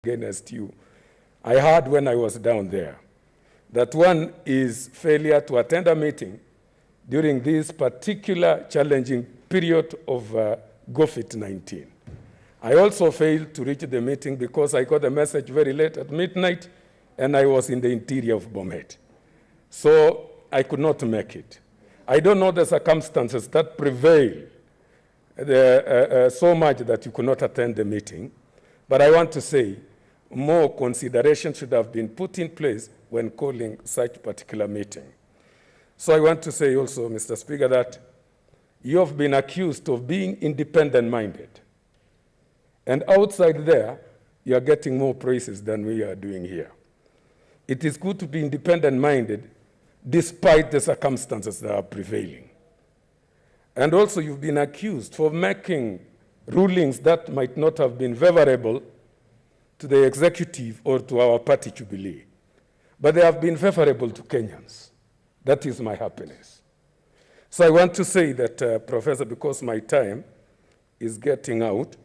against you. I heard when I was down there that one is failure to attend a meeting during this particular challenging period of COVID-19. I also failed to reach the meeting because I got a message very late at midnight and I was in the interior of Bomet. So I could not make it. I don't know the circumstances that prevail so much that you could not attend the meeting, but I want to say more consideration should have been put in place when calling such particular meeting. So I want to say also, Mr. Speaker, that you have been accused of being independent-minded. And outside there, you are getting more praises than we are doing here. It is good to be independent-minded despite the circumstances that are prevailing. And also you've been accused for making rulings that might not have been favorable to the executive or to our party Jubilee. But they have been favorable to Kenyans. That is my happiness. So I want to say that, Professor, because my time is getting out,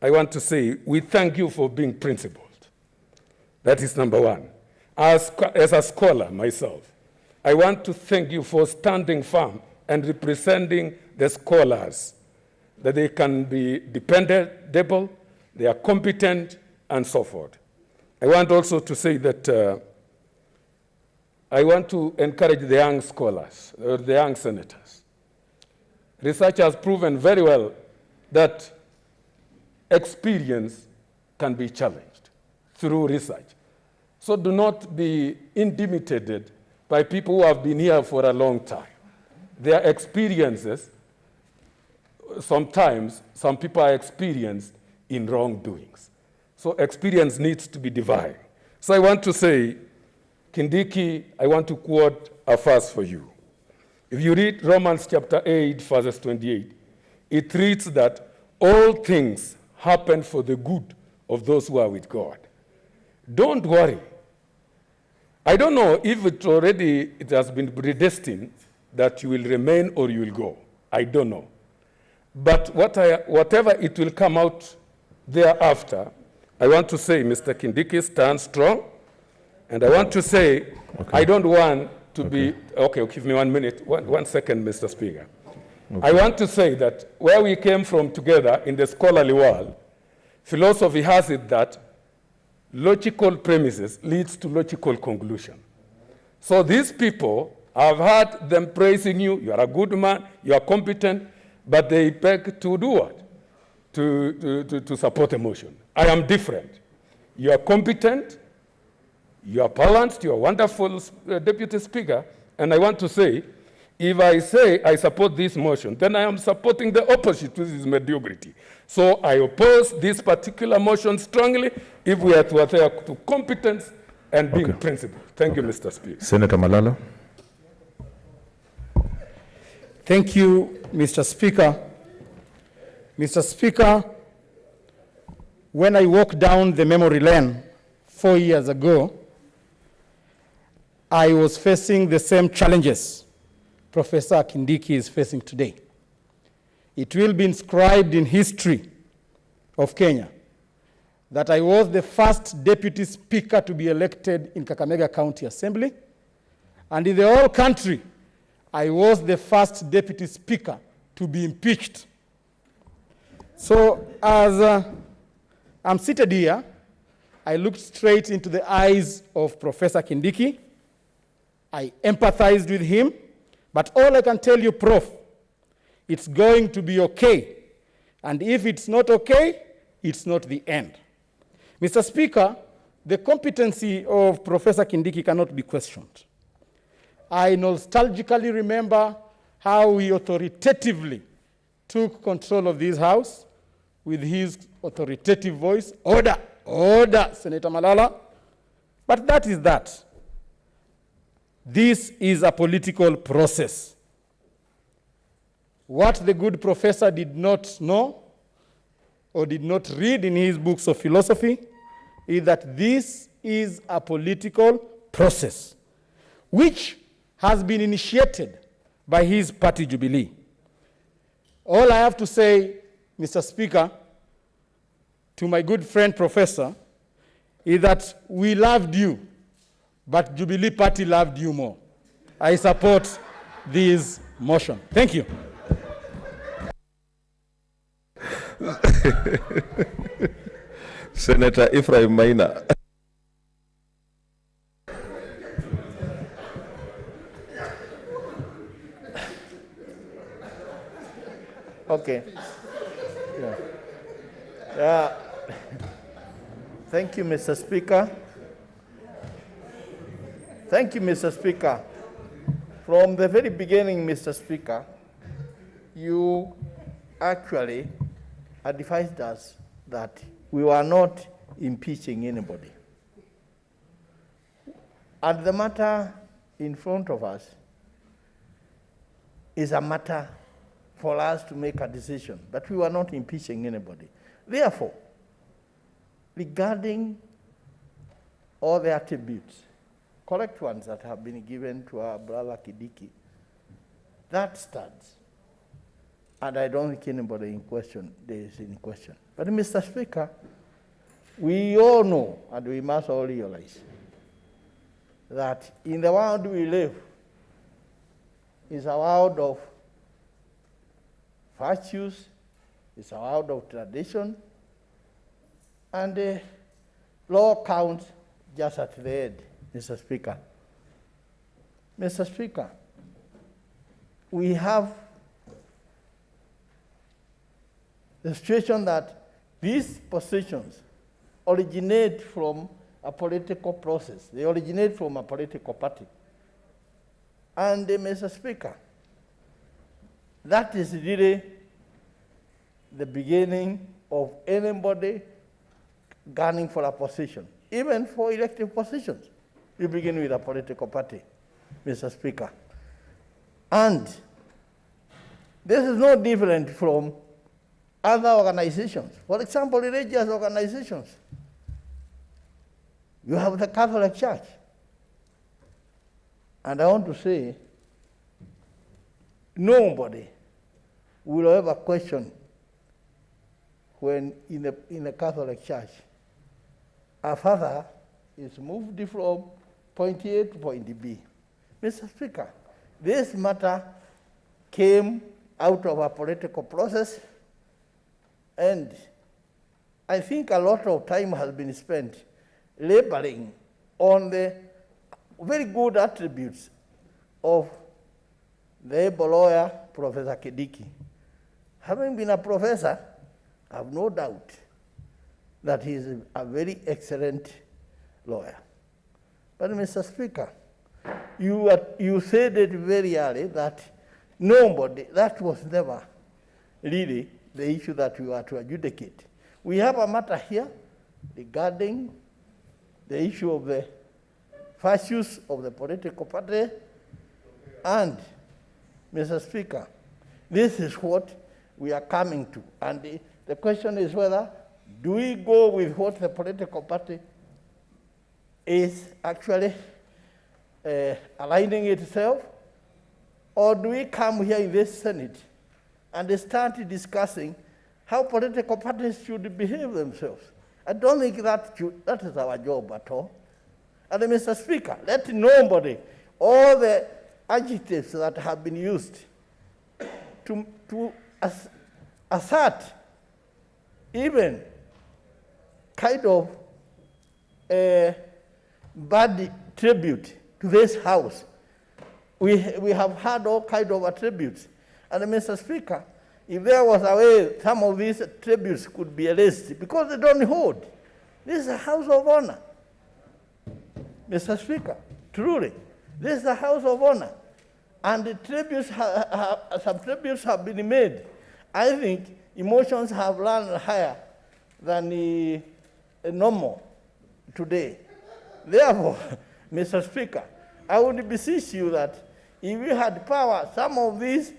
I want to say we thank you for being principled. That is number one. As a scholar myself, I want to thank you for standing firm and representing the scholars, that they can be dependable, they are competent, and so forth. I want also to say that I want to encourage the young scholars, or the young senators. Research has proven very well that experience can be challenged through research. So do not be intimidated by people who have been here for a long time. Their experiences, sometimes some people are experienced in wrongdoings. So experience needs to be divine. So I want to say, Kindiki, I want to quote a verse for you. If you read Romans chapter 8, verses 28, it reads that all things happen for the good of those who are with God. Don't worry. I don't know if it has been predestined that you will remain or you will go. I don't know. But whatever it will come out thereafter, I want to say, Mr. Kindiki, stand strong. And I want to say, I don't want to be, give me 1 minute, one second, Mr. Speaker. I want to say that where we came from together in the scholarly world, philosophy has it that logical premises leads to logical conclusion. So these people, I've heard them praising you, you are a good man, you are competent, but they beg to do what? To support a motion. I am different. You are competent, you are balanced, you are wonderful Deputy Speaker, and I want to say, if I say I support this motion, then I am supporting the opposite, which is mediocrity. So I oppose this particular motion strongly if we are to adhere to competence and being principled. Thank you, Mr. Speaker. Senator Malala. Thank you, Mr. Speaker. Mr. Speaker, when I walked down the memory lane 4 years ago, I was facing the same challenges Professor Kindiki is facing today. It will be inscribed in history of Kenya that I was the first deputy speaker to be elected in Kakamega County Assembly, and in the whole country, I was the first deputy speaker to be impeached. So as I'm seated here, I looked straight into the eyes of Professor Kindiki. I empathized with him, but all I can tell you, Prof, it's going to be okay. And if it's not okay, it's not the end. Mr. Speaker, the competency of Professor Kindiki cannot be questioned. I nostalgically remember how he authoritatively took control of this House with his authoritative voice. Order, order, Senator Malala. But that is that. This is a political process. What the good professor did not know or did not read in his books of philosophy is that this is a political process which has been initiated by his party Jubilee. All I have to say, Mr. Speaker, to my good friend Professor, is that we loved you, but Jubilee Party loved you more. I support this motion. Thank you. Senator Ephraim Maina. Okay. Yeah. Thank you, Mr. Speaker. Thank you, Mr. Speaker. From the very beginning, Mr. Speaker, you actually advised us that we were not impeaching anybody. And the matter in front of us is a matter for us to make a decision, but we were not impeaching anybody. Therefore, regarding all the attributes, correct ones that have been given to our brother Kindiki, that stands. And I don't think anybody in question, there is in question. But Mr. Speaker, we all know, and we must all realize, that in the world we live is a world of virtues, it's a world of tradition, and law counts just at the end, Mr. Speaker. Mr. Speaker, we have the situation that these positions originate from a political process. They originate from a political party. And Mr. Speaker, that is really the beginning of anybody gunning for a position, even for elective positions. You begin with a political party, Mr. Speaker. And this is no different from other organizations. For example, religious organizations. You have the Catholic Church. And I want to say, nobody will ever question when in the Catholic Church, a father is moved from point A to point B. Mr. Speaker, this matter came out of a political process, and I think a lot of time has been spent laboring on the very good attributes of the able lawyer, Professor Kindiki. Having been a professor, I have no doubt that he is a very excellent lawyer. But Mr. Speaker, you said it very early that nobody, that was never really the issue that we were to adjudicate. We have a matter here regarding the issue of the virtues of the political party, and Mr. Speaker, this is what we are coming to. And the question is whether do we go with what the political party is actually aligning itself, or do we come here in this Senate and start discussing how political parties should behave themselves? I don't think that is our job at all. And Mr. Speaker, let nobody, all the adjectives that have been used to assert even kind of a bad tribute to this House. We have had all kinds of attributes. And Mr. Speaker, if there was a way some of these tributes could be erased, because they don't hold. This is a house of honor. Mr. Speaker, truly, this is a house of honor. And the tributes some tributes have been made. I think emotions have run higher than normal today. Therefore, Mr. Speaker, I would beseech you that if you had power, some of these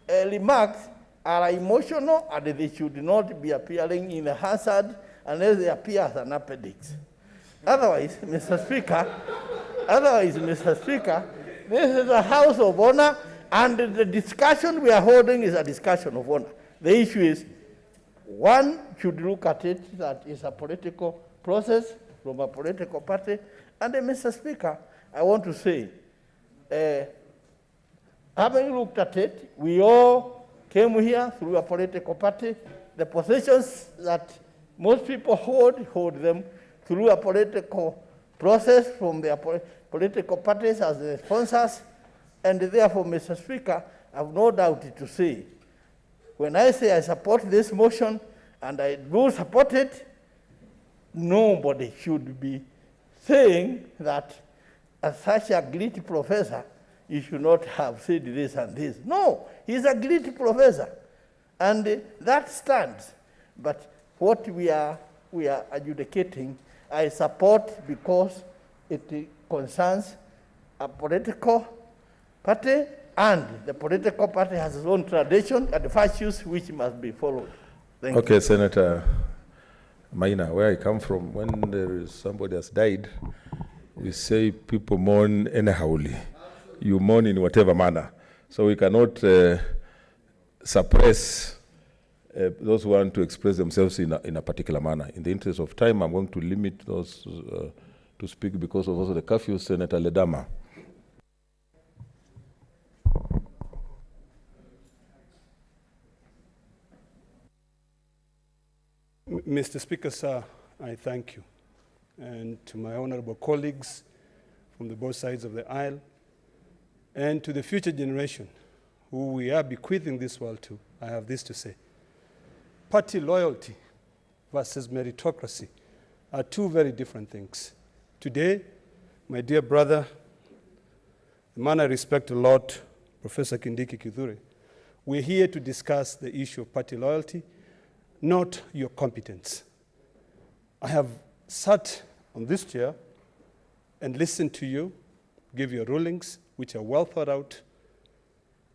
remarks are emotional and they should not be appearing in the hazard unless they appear as an appendix. Otherwise, Mr. Speaker, this is a house of honor, and the discussion we are holding is a discussion of honor. The issue is, one should look at it that it's a political process, from a political party. And Mr. Speaker, I want to say, having looked at it, we all came here through a political party. The positions that most people hold them through a political process from their political parties as the sponsors. And therefore, Mr. Speaker, I have no doubt to say, when I say I support this motion, and I do support it, nobody should be saying that as such a great professor, you should not have said this and this. No, he's a great professor, and that stands. But what we are adjudicating, I support because it concerns a political party, and the political party has its own tradition and virtues which must be followed. Thank you. Okay, Senator Maina, where I come from, when there is somebody has died, you say people mourn anyhowly. You mourn in whatever manner. So we cannot suppress those who want to express themselves in a particular manner. In the interest of time, I'm going to limit those to speak because of also the curfew. Senator Ledama. Mr. Speaker, sir, I thank you. And to my honorable colleagues from the both sides of the aisle, and to the future generation who we are bequeathing this world to, I have this to say. Party loyalty versus meritocracy are two very different things. Today, my dear brother, the man I respect a lot, Professor Kindiki Kithure, we're here to discuss the issue of party loyalty, not your competence. I have sat on this chair and listened to you, give your rulings, which are well thought out,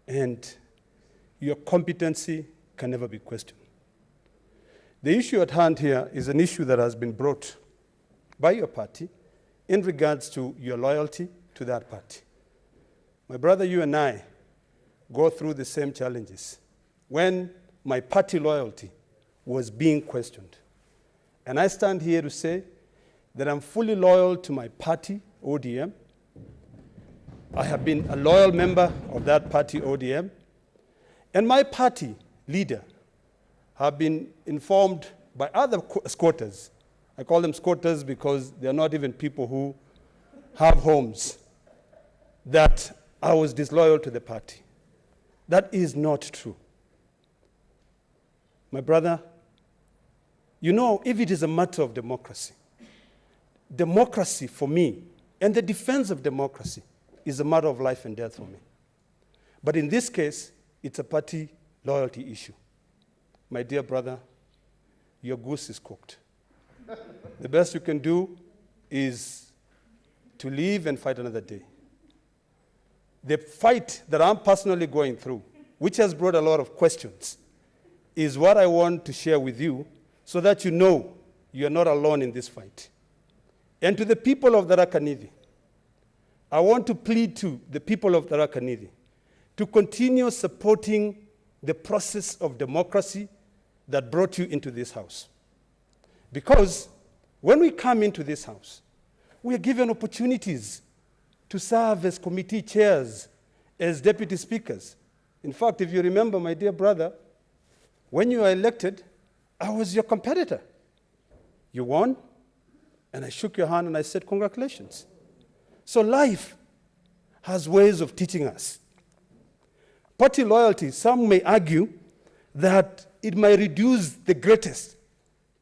and your competency can never be questioned. The issue at hand here is an issue that has been brought by your party in regards to your loyalty to that party. My brother, you and I go through the same challenges when my party loyalty was being questioned. And I stand here to say that I'm fully loyal to my party, ODM. I have been a loyal member of that party, ODM. And my party leader have been informed by other squatters. I call them squatters because they're not even people who have homes, that I was disloyal to the party. That is not true. My brother, you know, if it is a matter of democracy, democracy for me, and the defense of democracy, is a matter of life and death for me. But in this case, it's a party loyalty issue. My dear brother, your goose is cooked. The best you can do is to leave and fight another day. The fight that I'm personally going through, which has brought a lot of questions, is what I want to share with you so that you know you're not alone in this fight. And to the people of Tharaka Nithi, I want to plead to the people of Tharaka Nithi to continue supporting the process of democracy that brought you into this house. Because when we come into this house, we are given opportunities to serve as committee chairs, as deputy speakers. In fact, if you remember, my dear brother, when you were elected, I was your competitor. You won, and I shook your hand and I said, congratulations. So life has ways of teaching us. Party loyalty, some may argue that it might reduce the greatest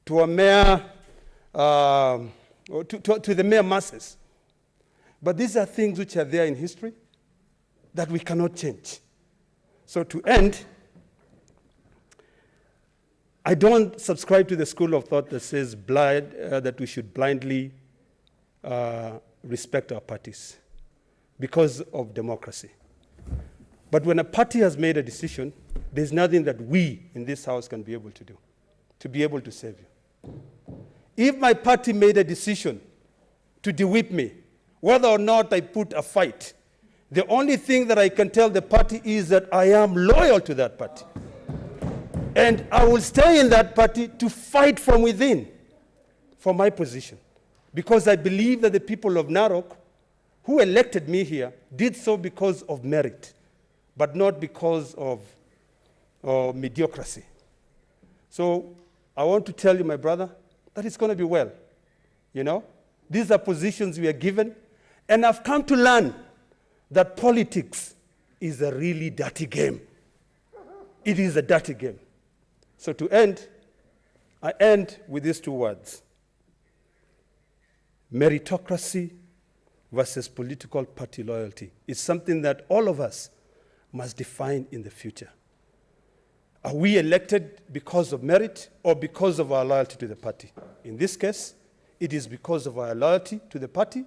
to a mere, to the mere masses. But these are things which are there in history that we cannot change. So to end, I don't subscribe to the school of thought that says that we should blindly respect our parties because of democracy. But when a party has made a decision, there's nothing that we in this house can be able to do to be able to save you. If my party made a decision to de-whip me, whether or not I put a fight, the only thing that I can tell the party is that I am loyal to that party. And I will stay in that party to fight from within for my position. because I believe that the people of Narok who elected me here did so because of merit, but not because of mediocrity. So I want to tell you, my brother, that it's going to be well. You know, these are positions we are given, and I've come to learn that politics is a really dirty game. It is a dirty game. So to end, I end with these two words: meritocracy versus political party loyalty. It's something that all of us must define in the future. Are we elected because of merit or because of our loyalty to the party? In this case, it is because of our loyalty to the party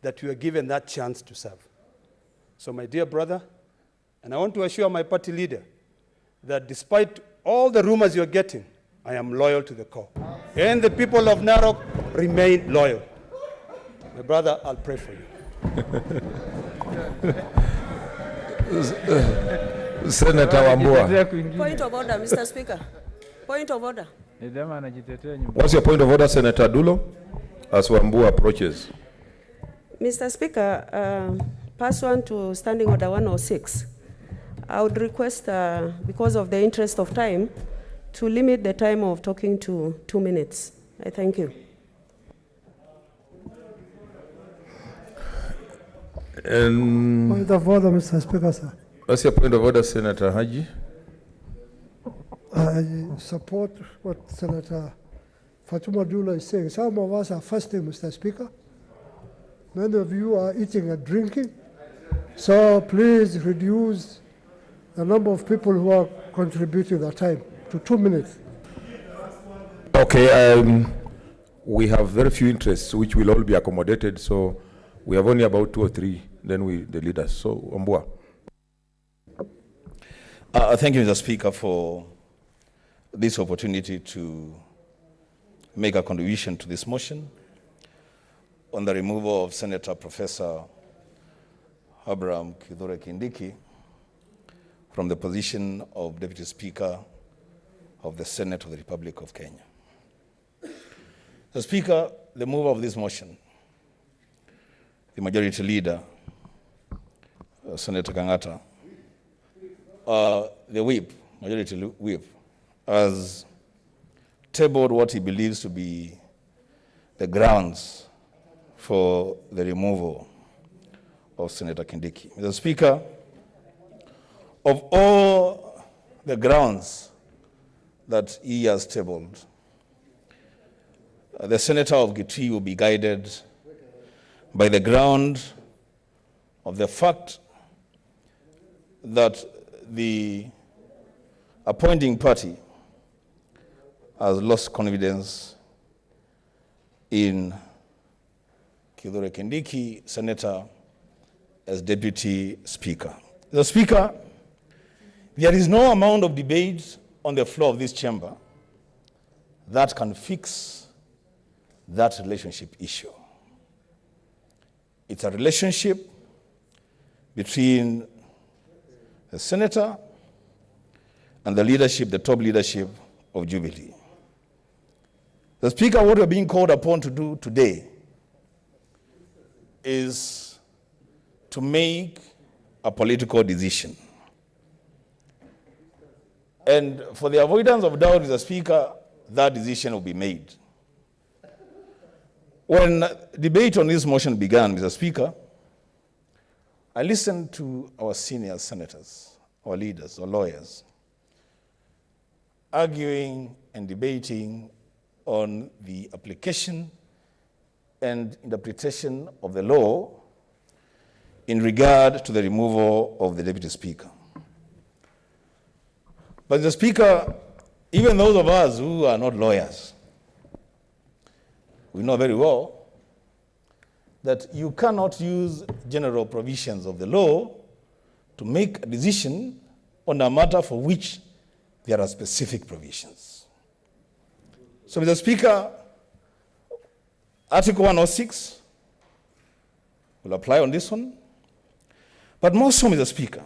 that we are given that chance to serve. So my dear brother, and I want to assure my party leader that despite all the rumors you're getting, I am loyal to the core. And the people of Narok remain loyal. My brother, I'll pray for you. Senator Wambua. Point of order, Mr. Speaker. Point of order. What's your point of order, Senator Dulo, as Wambua approaches? Mr. Speaker, pursuant to Standing Order 106, I would request, because of the interest of time, to limit the time of talking to 2 minutes. I thank you. Point of order, Mr. Speaker, sir. What's your point of order, Senator Haji? I support what Senator Fatuma Dula is saying. Some of us are fasting, Mr. Speaker. Many of you are eating and drinking. So please reduce the number of people who are contributing their time to 2 minutes. Okay, we have very few interests which will all be accommodated, so we have only about 2 or 3, then the leaders. So, Wambua. Thank you, Mr. Speaker, for this opportunity to make a contribution to this motion on the removal of Senator Professor Abraham Kithure Kindiki from the position of Deputy Speaker of the Senate of the Republic of Kenya. Mr. Speaker, the mover of this motion, the Majority Leader, Senator Kangata, the Whip, Majority Whip, has tabled what he believes to be the grounds for the removal of Senator Kindiki. Mr. Speaker, of all the grounds that he has tabled, the Senator of Gitui will be guided by the ground of the fact that the appointing party has lost confidence in Kithure Kindiki, Senator, as Deputy Speaker. The Speaker, there is no amount of debate on the floor of this chamber that can fix that relationship issue. It's a relationship between the Senator and the leadership, the top leadership of Jubilee. The Speaker, what we're being called upon to do today is to make a political decision. And for the avoidance of doubt, Mr. Speaker, that decision will be made. When debate on this motion began, Mr. Speaker, I listened to our senior senators, our leaders, our lawyers, arguing and debating on the application and interpretation of the law in regard to the removal of the Deputy Speaker. But the Speaker, even those of us who are not lawyers, we know very well that you cannot use general provisions of the law to make a decision on a matter for which there are specific provisions. So, Mr. Speaker, Article 106 will apply on this one. But more so, Mr. Speaker,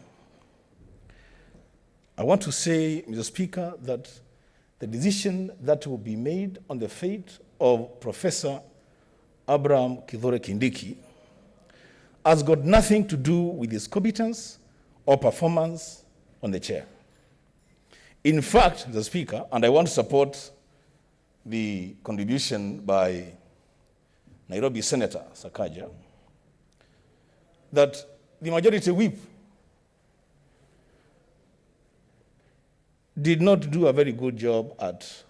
I want to say, Mr. Speaker, that the decision that will be made on the fate of Professor Abraham Kithure Kindiki has got nothing to do with his competence or performance on the chair. In fact, the Speaker, and I want to support the contribution by Nairobi Senator Sakaja, that the majority whip did not do a very good job at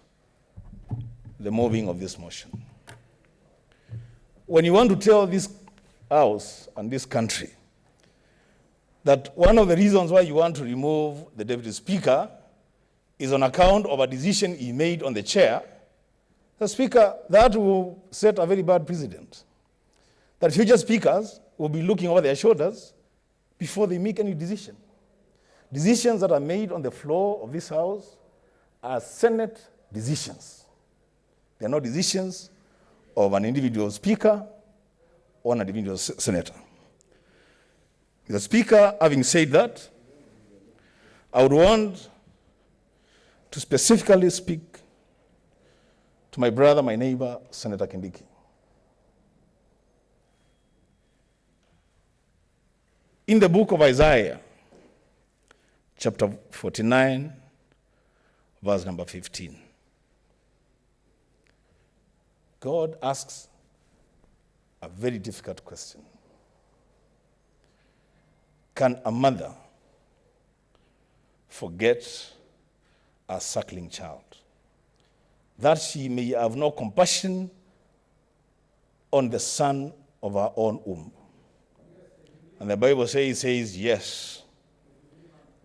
the moving of this motion. When you want to tell this House and this country that one of the reasons why you want to remove the Deputy Speaker is on account of a decision he made on the chair, the Speaker, that will set a very bad precedent. That future speakers will be looking over their shoulders before they make any decision. Decisions that are made on the floor of this House are Senate decisions. They are not decisions of an individual speaker or an individual senator. The Speaker, having said that, I would want to specifically speak to my brother, my neighbor, Senator Kindiki. In the book of Isaiah, chapter 49, verse number 15, God asks a very difficult question. Can a mother forget a suckling child, that she may have no compassion on the son of her own womb? And the Bible says, yes,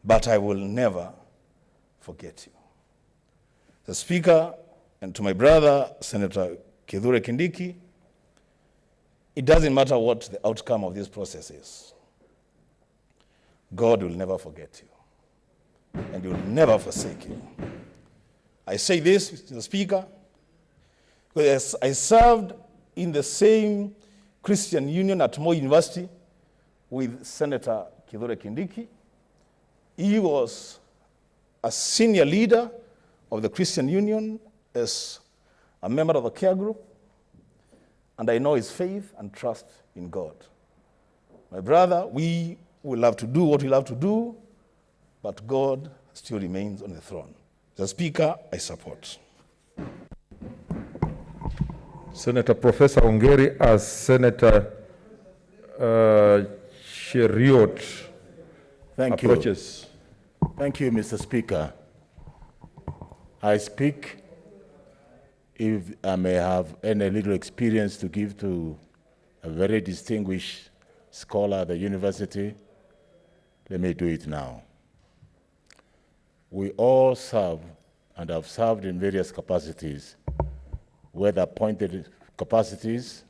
but I will never forget you. The Speaker, and to my brother, Senator Kithure Kindiki, it doesn't matter what the outcome of this process is. God will never forget you, and he will never forsake you. I say this, Mr. Speaker, because I served in the same Christian Union at Moi University with Senator Kithure Kindiki. He was a senior leader of the Christian Union as a member of the care group, and I know his faith and trust in God. My brother, we will have to do what we'll have to do, but God still remains on the throne. The Speaker, I support. Senator Professor Ongeri as Senator Cheriot Thank approaches. you. Thank you, Mr. Speaker. I speak if I may have any little experience to give to a very distinguished scholar at the university. Let me do it now. We all serve and have served in various capacities, whether appointed capacities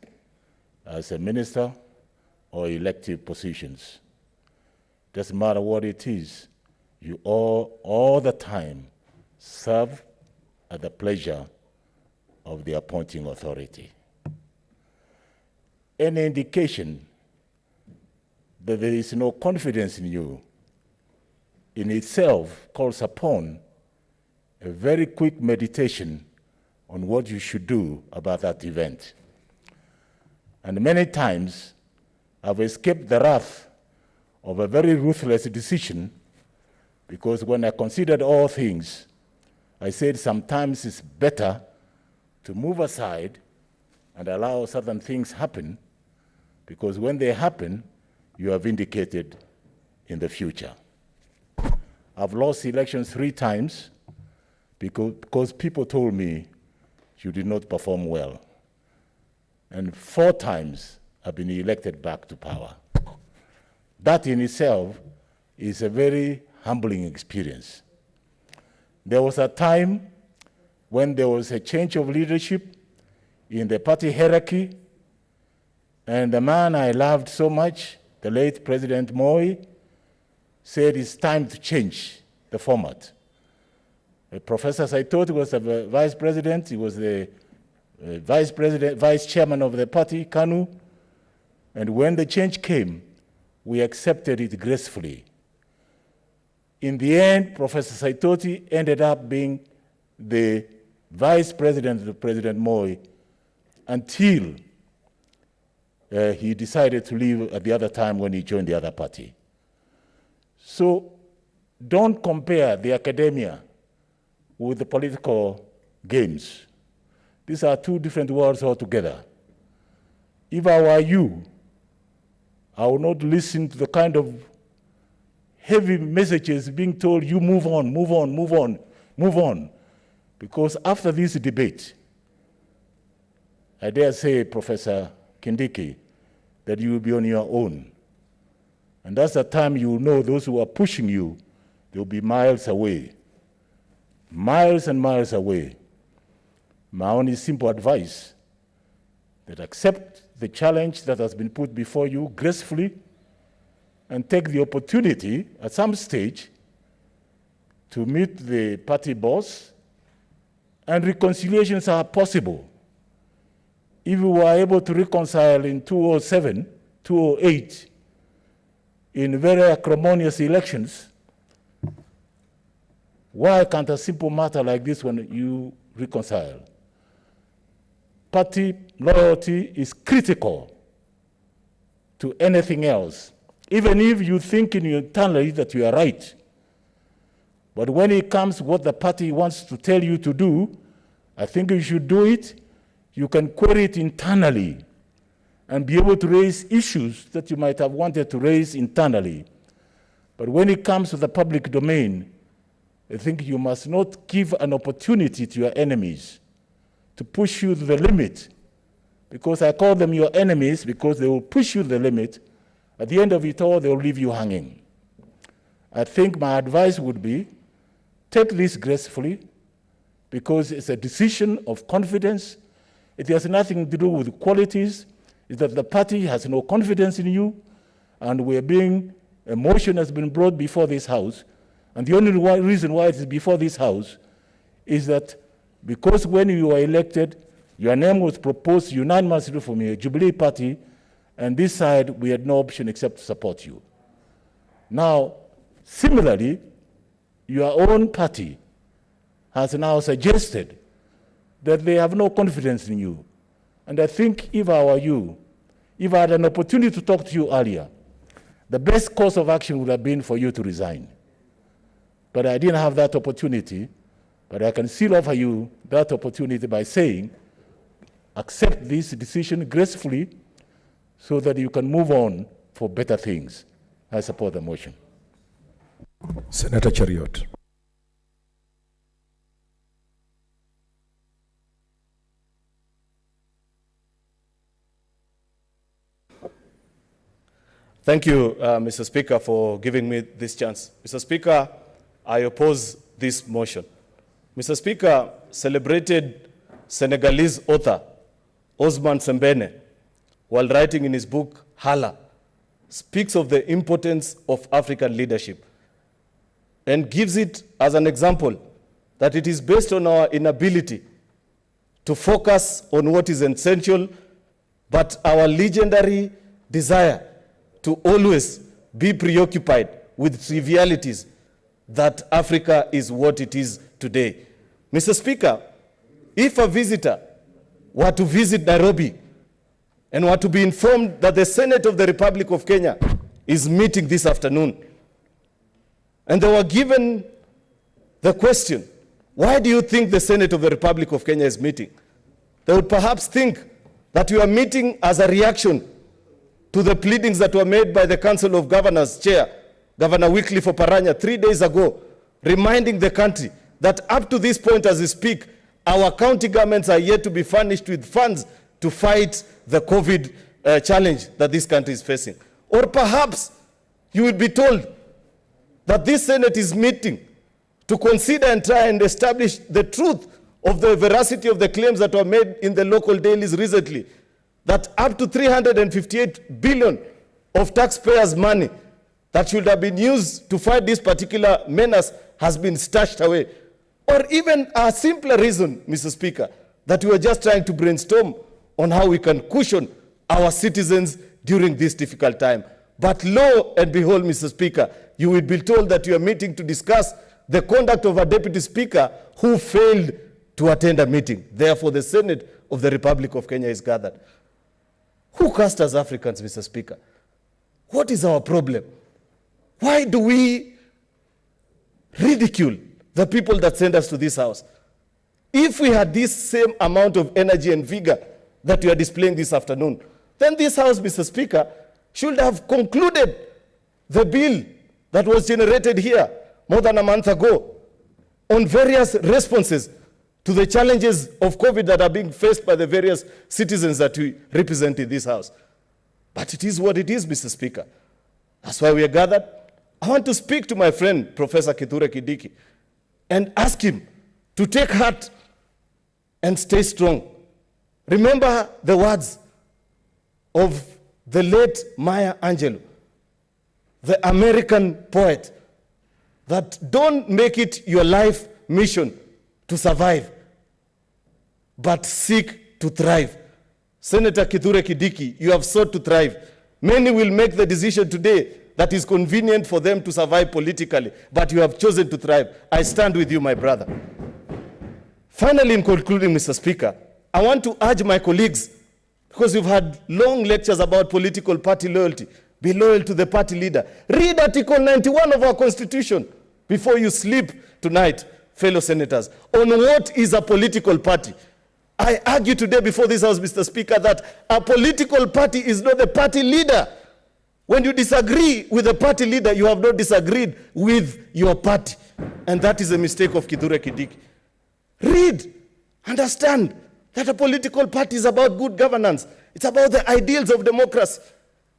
as a minister or elective positions. Doesn't matter what it is, you all the time serve at the pleasure of the appointing authority. Any indication that there is no confidence in you in itself calls upon a very quick meditation on what you should do about that event. And many times I've escaped the wrath of a very ruthless decision, because when I considered all things, I said sometimes it's better to move aside and allow certain things happen, because when they happen, you are vindicated in the future. I've lost elections 3 times because people told me you did not perform well. And 4 times I've been elected back to power. That in itself is a very humbling experience. There was a time when there was a change of leadership in the party hierarchy, and the man I loved so much, the late President Moi, said it's time to change the format. Professor Saitoti was the vice president. He was the vice chairman of the party, KANU. And when the change came, we accepted it gracefully. In the end, Professor Saitoti ended up being the vice president of President Moi until he decided to leave at the other time when he joined the other party. So don't compare the academia with the political games. These are two different worlds altogether. If I were you, I would not listen to the kind of heavy messages being told you move on, move on, move on, move on. Because after this debate, I dare say, Professor Kindiki, that you will be on your own. And that's the time you will know those who are pushing you, they'll be miles away. Miles and miles away. My only simple advice, that accept the challenge that has been put before you gracefully and take the opportunity at some stage to meet the party boss, and reconciliations are possible. If we were able to reconcile in 2007, 2008, in very acrimonious elections, why can't a simple matter like this one you reconcile? Party loyalty is critical to anything else, even if you think internally that you are right. But when it comes to what the party wants to tell you to do, I think you should do it. You can query it internally and be able to raise issues that you might have wanted to raise internally. But when it comes to the public domain, I think you must not give an opportunity to your enemies to push you to the limit, because I call them your enemies because they will push you to the limit. At the end of it all, they will leave you hanging. I think my advice would be, take this gracefully, because it's a decision of confidence. It has nothing to do with qualities. It's that the party has no confidence in you, and a motion has been brought before this House. And the only reason why it is before this House is that because when you were elected, your name was proposed unanimously from your Jubilee Party, and this side, we had no option except to support you. Now, similarly, your own party has now suggested that they have no confidence in you. And I think if I were you, if I had an opportunity to talk to you earlier, the best course of action would have been for you to resign. But I didn't have that opportunity, but I can still offer you that opportunity by saying, accept this decision gracefully so that you can move on for better things. I support the motion. Senator Chariot. Thank you, Mr. Speaker, for giving me this chance. Mr. Speaker, I oppose this motion. Mr. Speaker, celebrated Senegalese author Osman Sembene, while writing in his book, Hala, speaks of the importance of African leadership and gives it as an example that it is based on our inability to focus on what is essential, but our legendary desire to always be preoccupied with trivialities, that Africa is what it is today. Mr. Speaker, if a visitor were to visit Nairobi and were to be informed that the Senate of the Republic of Kenya is meeting this afternoon, and they were given the question, why do you think the Senate of the Republic of Kenya is meeting? They would perhaps think that we are meeting as a reaction to the pleadings that were made by the Council of Governors Chair, Governor Wycliffe Oparanya, 3 days ago, reminding the country that up to this point as we speak, our county governments are yet to be furnished with funds to fight the COVID challenge that this country is facing. Or perhaps you will be told that this Senate is meeting to consider and try and establish the truth of the veracity of the claims that were made in the local dailies recently, that up to 358 billion of taxpayers' money that should have been used to fight this particular menace has been stashed away. Or even a simpler reason, Mr. Speaker, that we are just trying to brainstorm on how we can cushion our citizens during this difficult time. But lo and behold, Mr. Speaker, you will be told that you are meeting to discuss the conduct of a deputy speaker who failed to attend a meeting. Therefore, the Senate of the Republic of Kenya is gathered. Who cast us Africans, Mr. Speaker? What is our problem? Why do we ridicule the people that send us to this house? If we had this same amount of energy and vigor that you are displaying this afternoon, then this house, Mr. Speaker, should have concluded the bill that was generated here more than a month ago on various responses to the challenges of COVID that are being faced by the various citizens that we represent in this house. But it is what it is, Mr. Speaker. That's why we are gathered. I want to speak to my friend, Professor Kindiki, and ask him to take heart and stay strong. Remember the words of the late Maya Angelou, the American poet, that don't make it your life mission to survive, but seek to thrive. Senator Kindiki, you have sought to thrive. Many will make the decision today that is convenient for them to survive politically, but you have chosen to thrive. I stand with you, my brother. Finally, in concluding, Mr. Speaker, I want to urge my colleagues, because we've had long lectures about political party loyalty. Be loyal to the party leader. Read Article 91 of our Constitution before you sleep tonight, fellow senators, on what is a political party. I argue today before this House, Mr. Speaker, that a political party is not the party leader. When you disagree with the party leader, you have not disagreed with your party. And that is a mistake of Kindiki. Read, understand that a political party is about good governance. It's about the ideals of democracy.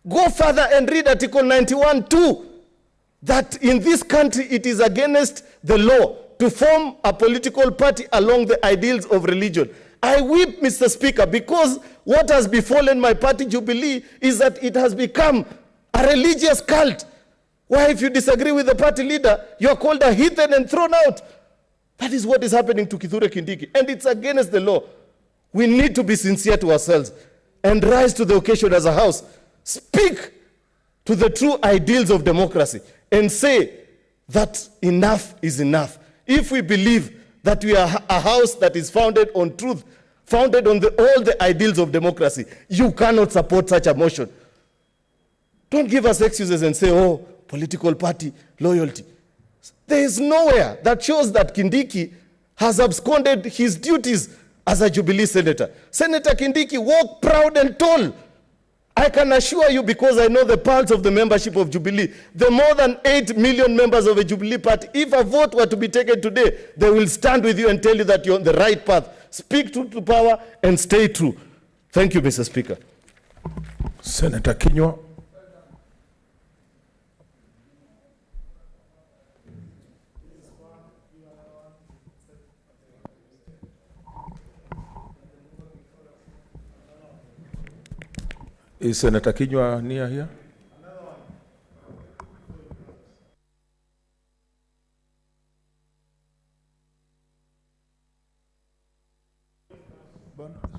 Go further and read Article 91 too, that in this country it is against the law to form a political party along the ideals of religion. I weep, Mr. Speaker, because what has befallen my party, Jubilee, is that it has become a religious cult, where if you disagree with the party leader, you are called a heathen and thrown out. That is what is happening to Kindiki, and it's against the law. We need to be sincere to ourselves and rise to the occasion as a house. Speak to the true ideals of democracy and say that enough is enough. If we believe that we are a house that is founded on truth, founded on all the ideals of democracy, you cannot support such a motion. Don't give us excuses and say, oh, political party loyalty. There is nowhere that shows that Kindiki has absconded his duties as a Jubilee senator. Senator Kindiki, walk proud and tall. I can assure you, because I know the pulse of the membership of Jubilee, the more than 8 million members of a Jubilee party, if a vote were to be taken today, they will stand with you and tell you that you're on the right path. Speak truth to power and stay true. Thank you, Mr. Speaker. Senator Kinyua. Is Senator Kinyua near here?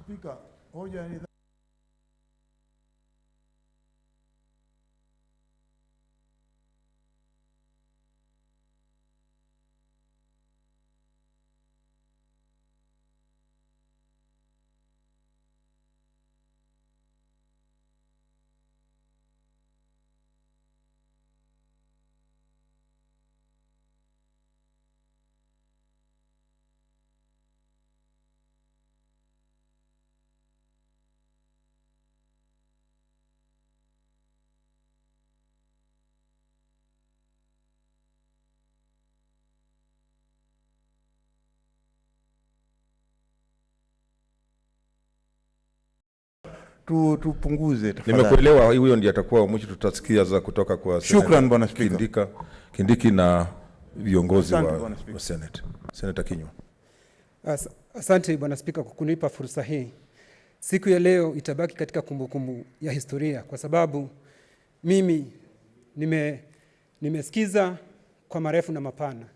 Speaker, hoja ni tupunguze tafadhali. Nimekuelewa, huyo ndiye atakuwa mwisho, tutasikia za kutoka kwa Shukran Bwana Spika. Kindiki na viongozi wa Senate. Senator Kinyua. Asante Bwana Spika kwa kunipa fursa hii. Siku ya leo itabaki katika kumbukumbu ya historia, kwa sababu mimi nimesikiza kwa marefu na mapana.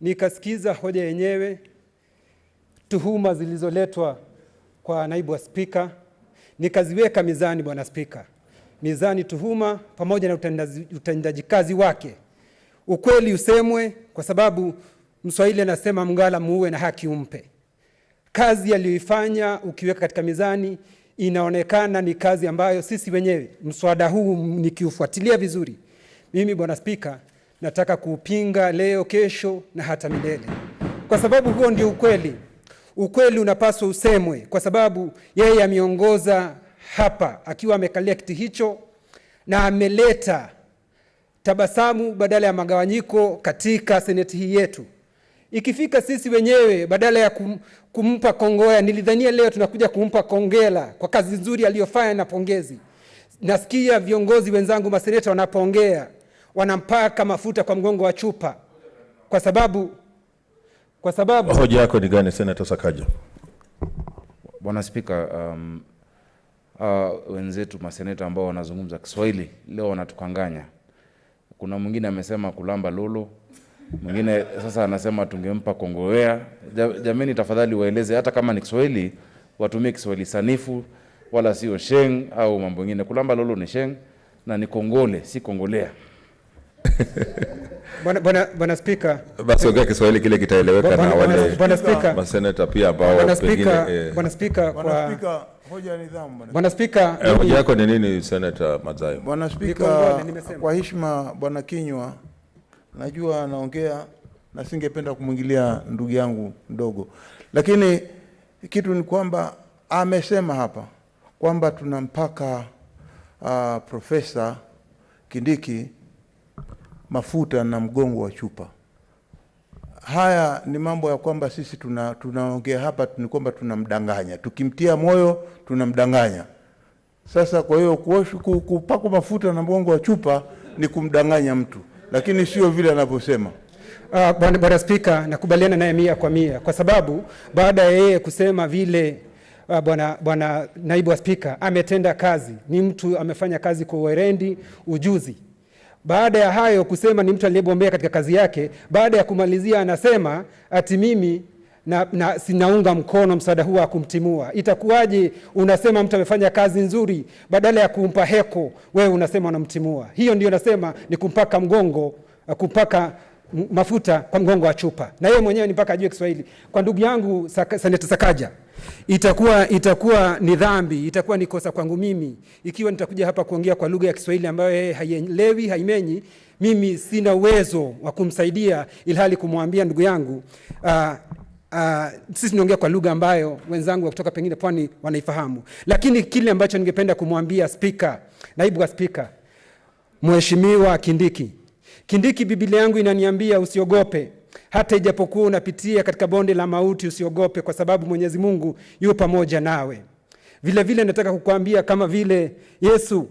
Nikasikiza hoja yenyewe, tuhuma zilizoletwa kwa naibu wa spika, nikaziweka mizani Bwana Spika. Mizani tuhuma pamoja na utendaji kazi wake. Ukweli usemwe, kwa sababu Mswahili anasema mngala muue na haki umpe. Kazi aliyoifanya ukiweka katika mizani inaonekana ni kazi ambayo sisi wenyewe, mswada huu nikiufuatilia vizuri, mimi Bwana Spika, nataka kuupinga leo, kesho na hata milele, kwa sababu huo ndio ukweli. Ukweli unapaswa usemwe, kwa sababu yeye ameongoza hapa akiwa amekalia kiti hicho na ameleta tabasamu badala ya magawanyiko katika seneti hii yetu. Ikifika sisi wenyewe badala ya kumpa kongoya, nilidhania leo tunakuja kumpa kongela kwa kazi nzuri aliyofanya na pongezi. Nasikia viongozi wenzangu maseneta wanapoongea wanampaka mafuta kwa mgongo wa chupa, kwa sababu hoja yako ni gani, Senator Sakaja? Bwana Spika, wenzetu maseneta ambao wanazungumza Kiswahili leo wanatukanganya. Kuna mwingine amesema kulamba lolo, mwingine sasa anasema tungempa kongowea. Jameni, tafadhali waeleze, hata kama ni Kiswahili watumie Kiswahili sanifu, wala sio sheng au mambo mengine. Kulamba lolo ni sheng na ni kongole, si kongolea. Bwana Spika, basi ongea Kiswahili kile kitaeleweka na wale maseneta pia ambao pengine. Bwana Spika, hoja nidhamu. Bwana Spika, hoja yako ni nini, Senator Madzayo? Bwana Spika, kwa heshima Bwana Kinywa, najua anaongea na singependa kumwingilia ndugu yangu mdogo, lakini kitu ni kwamba amesema hapa kwamba tunampaka Profesa Kindiki mafuta na mgongo wa chupa. Haya ni mambo ya kwamba sisi tunaongea hapa ni kwamba tunamdanganya. Tukimtia moyo tunamdanganya. Sasa kwa hiyo kupaka mafuta na mgongo wa chupa ni kumdanganya mtu, lakini sio vile anavyosema. Bwana Spika, nakubaliana naye 100%, kwa sababu baada ya yeye kusema vile bwana naibu wa spika ametenda kazi, ni mtu amefanya kazi kwa uwerendi, ujuzi. Baada ya hayo kusema ni mtu aliyebombea katika kazi yake, baada ya kumalizia anasema ati mimi sinaunga mkono mswada huu wa kumtimua. Itakuwaje unasema mtu amefanya kazi nzuri, badala ya kumpa heko wewe unasema unamtimua? Hiyo ndio nasema ni kumpaka mafuta kwa mgongo wa chupa. Na yeye mwenyewe ni mpaka ajue Kiswahili. Kwa ndugu yangu Senator Sakaja, itakuwa ni dhambi, itakuwa ni kosa kwangu mimi ikiwa nitakuja hapa kuongea kwa lugha ya Kiswahili ambayo yeye haielewi, haimenyi. Mimi sina uwezo wa kumsaidia, ilhali kumwambia ndugu yangu sisi tunaongea kwa lugha ambayo wenzangu kutoka pengine pwani wanaifahamu. Lakini kile ambacho ningependa kumwambia Spika, naibu wa Spika, Mheshimiwa Kindiki, Biblia yangu inaniambia usiogope, hata ijapokuwa unapitia katika bonde la mauti usiogope, kwa sababu Mwenyezi Mungu yu pamoja nawe. Vile vile nataka kukuambia kama vile Yesu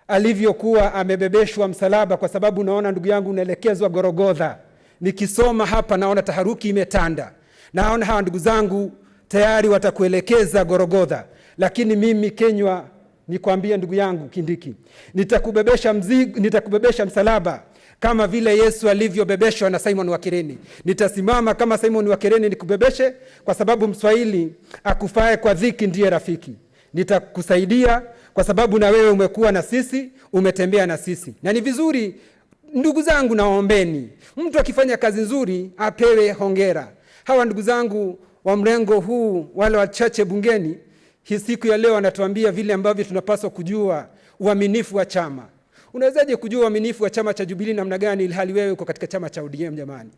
alivyokuwa amebebeshwa msalaba, kwa sababu naona ndugu yangu unaelekezwa Golgotha. Nikisoma hapa naona taharuki imetanda. Naona hawa ndugu zangu tayari watakuelekeza Golgotha, lakini mimi Kenywa nikwambia ndugu yangu Kindiki, nitakubebesha msalaba kama vile Yesu alivyobebeshwa na Simon wa Kirene. Nitasimama kama Simon wa Kirene nikubebeshe, kwa sababu Mswahili akufae kwa dhiki ndiye rafiki. Nitakusaidia kwa sababu na wewe umekuwa na sisi, umetembea na sisi. Na ni vizuri ndugu zangu, naombeni mtu akifanya kazi nzuri apewe hongera. Hawa ndugu zangu wa mrengo huu, wale wachache bungeni, hii siku ya leo wanatuambia vile ambavyo tunapaswa kujua uaminifu wa chama. Unawezaje kujua uaminifu wa chama cha Jubilee namna gani ilhali wewe uko katika chama cha ODM jamani?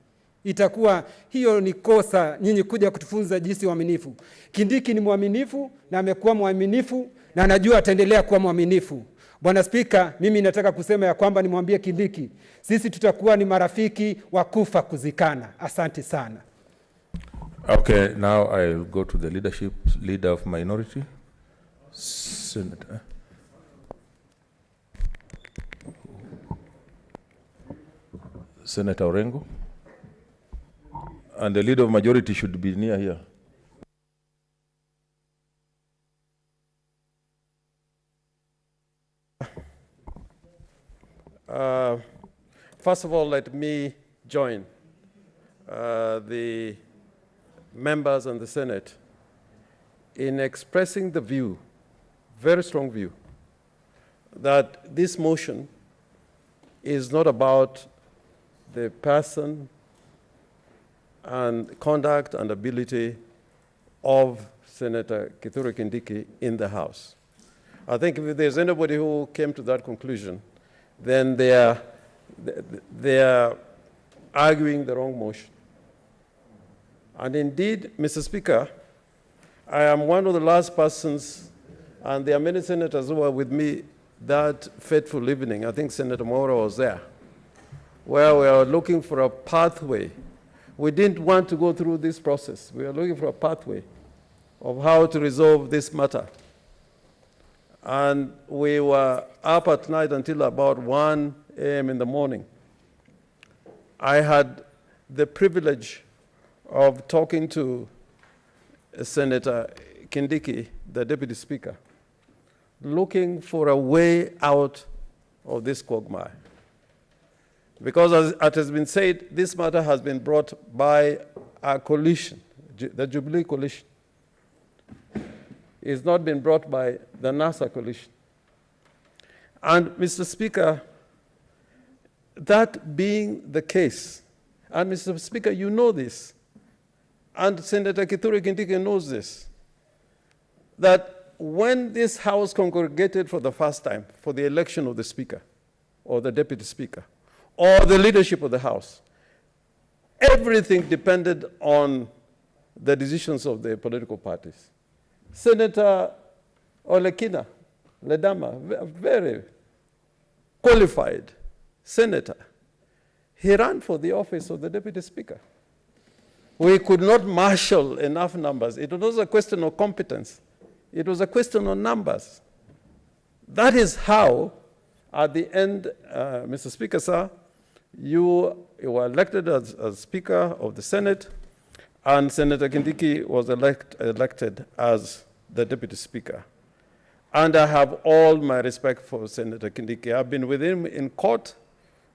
Itakuwa hiyo ni kosa nyinyi kuja kutufunza jinsi uaminifu. Kindiki ni mwaminifu na amekuwa mwaminifu na anajua ataendelea kuwa mwaminifu. Bwana Spika, mimi nataka kusema ya kwamba nimwambie Kindiki, sisi tutakuwa ni marafiki wa kufa kuzikana. Asante sana. Okay, now I'll go to the leader of minority. Senator Orengo. And the leader of majority should be near here. First of all, let me join the members in the Senate in expressing the view, very strong view, that this motion is not about the person and conduct and ability of Senator Kithure Kindiki in the House. I think if there's anybody who came to that conclusion, then they are arguing the wrong motion. And indeed, Mr. Speaker, I am one of the last persons, and there are many senators who were with me that fateful evening. I think Senator Mora was there, where we were looking for a pathway. We didn't want to go through this process. We were looking for a pathway of how to resolve this matter. And we were up at night until about 1 a.m. in the morning. I had the privilege of talking to Senator Kindiki, the Deputy Speaker, looking for a way out of this quagmire. Because as it has been said, this matter has been brought by a coalition, the Jubilee coalition. It's not been brought by the NASA coalition. And Mr. Speaker, that being the case, and Mr. Speaker, you know this, and Senator Kithure Kindiki knows this, that when this House congregated for the first time for the election of the Speaker, or the Deputy Speaker, or the leadership of the House, everything depended on the decisions of the political parties. Senator Olekina Ledama, a very qualified senator, he ran for the office of the Deputy Speaker. We could not marshal enough numbers. It was a question of competence. It was a question of numbers. That is how, at the end, Mr. Speaker, sir, you were elected as Speaker of the Senate, and Senator Kindiki was elected as the Deputy Speaker. And I have all my respect for Senator Kindiki. I've been with him in court,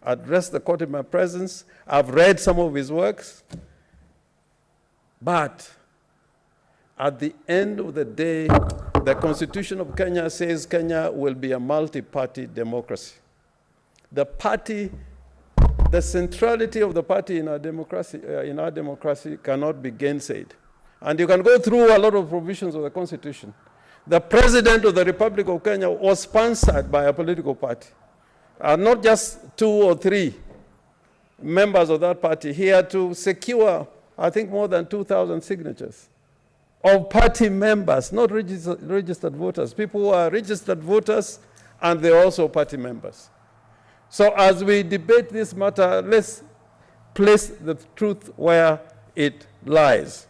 addressed the court in my presence. I've read some of his works. But at the end of the day, the Constitution of Kenya says Kenya will be a multi-party democracy. The party, the centrality of the party in our democracy cannot be gainsaid. And you can go through a lot of provisions of the Constitution. The President of the Republic of Kenya was sponsored by a political party. Not just 2 or 3 members of that party. He had to secure, I think, more than 2,000 signatures of party members, not registered voters. People who are registered voters, and they're also party members. So as we debate this matter, let's place the truth where it lies.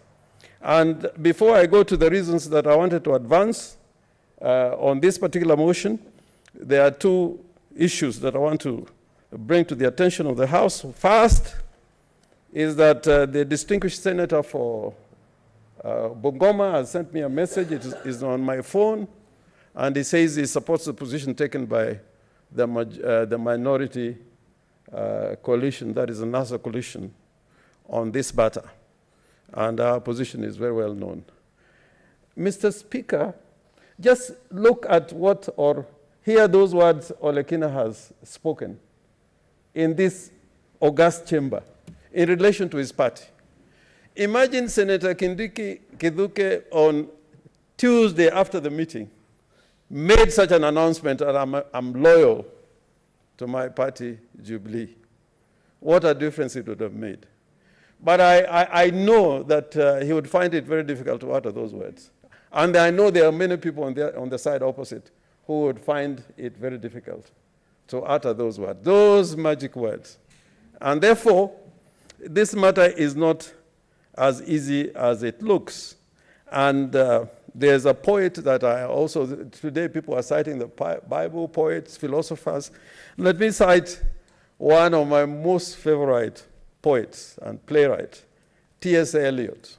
And before I go to the reasons that I wanted to advance on this particular motion, there are 2 issues that I want to bring to the attention of the House. First is that the distinguished senator for Bungoma has sent me a message. It is on my phone, and he says he supports the position taken by the minority coalition, that is the NASA coalition, on this matter. And our position is very well known. Mr. Speaker, just look at what, or hear those words Olekina has spoken in this august chamber in relation to his party. Imagine Senator Kindiki Kiduke on Tuesday after the meeting made such an announcement that I'm loyal to my party, Jubilee. What a difference it would have made. But I know that he would find it very difficult to utter those words. And I know there are many people on the side opposite who would find it very difficult to utter those words, those magic words. And therefore, this matter is not as easy as it looks. And there's a poet that I also, today people are citing the Bible, poets, philosophers. Let me cite one of my most favorite poets and playwright, T.S. Eliot.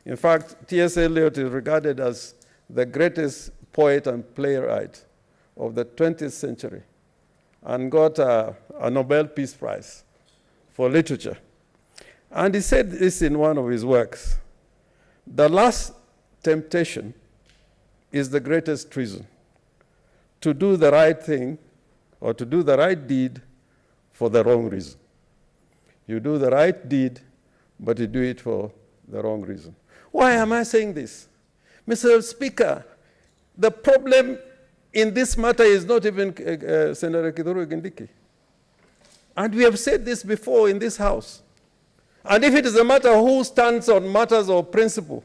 In fact, T.S. Eliot is regarded as the greatest poet and playwright of the 20th century and got a Nobel Peace Prize for literature. And he said this in one of his works: the last temptation is the greatest treason, to do the right thing or to do the right deed for the wrong reason. You do the right deed, but you do it for the wrong reason. Why am I saying this? Mr. Speaker, the problem in this matter is not even Senator Kindiki. And we have said this before in this House. And if it is a matter who stands on matters of principle,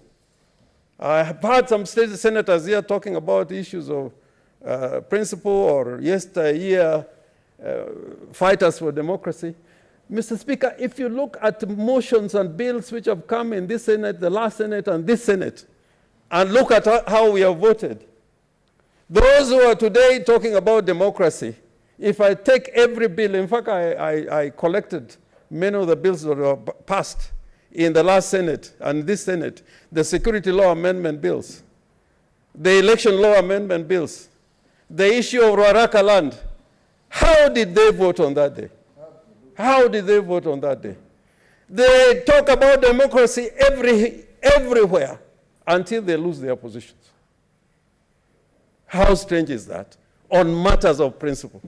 I have heard some state senators here talking about issues of principle or yesteryear fighters for democracy. Mr. Speaker, if you look at motions and bills which have come in this Senate, the last Senate, and this Senate, and look at how we have voted, those who are today talking about democracy, if I take every bill, in fact, I collected many of the bills that were passed in the last Senate and this Senate, the security law amendment bills, the election law amendment bills, the issue of Ruaraka land. How did they vote on that day? How did they vote on that day? They talk about democracy everywhere until they lose their positions. How strange is that? On matters of principle.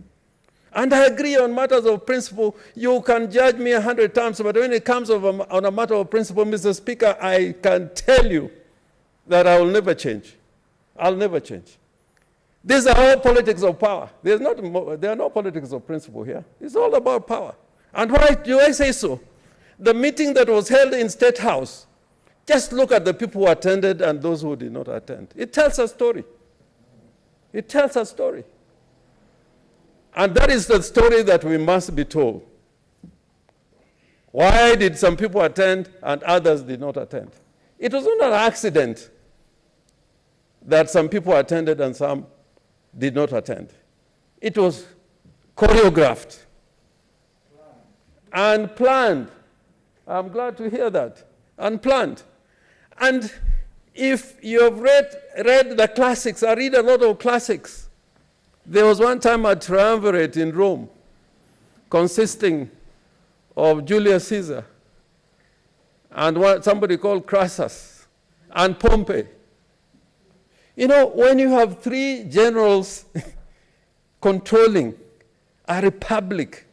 And I agree on matters of principle, you can judge me 100 times, but when it comes on a matter of principle, Mr. Speaker, I can tell you that I will never change. I'll never change. These are all politics of power. There are no politics of principle here. It's all about power. And why do I say so? The meeting that was held in State House, just look at the people who attended and those who did not attend. It tells a story. It tells a story. And that is the story that we must be told. Why did some people attend and others did not attend? It was not an accident that some people attended and some did not attend. It was choreographed and planned. I'm glad to hear that. And planned. And if you have read the classics, I read a lot of classics. There was one time a triumvirate in Rome consisting of Julius Caesar and somebody called Crassus and Pompey. You know, when you have three generals controlling a republic,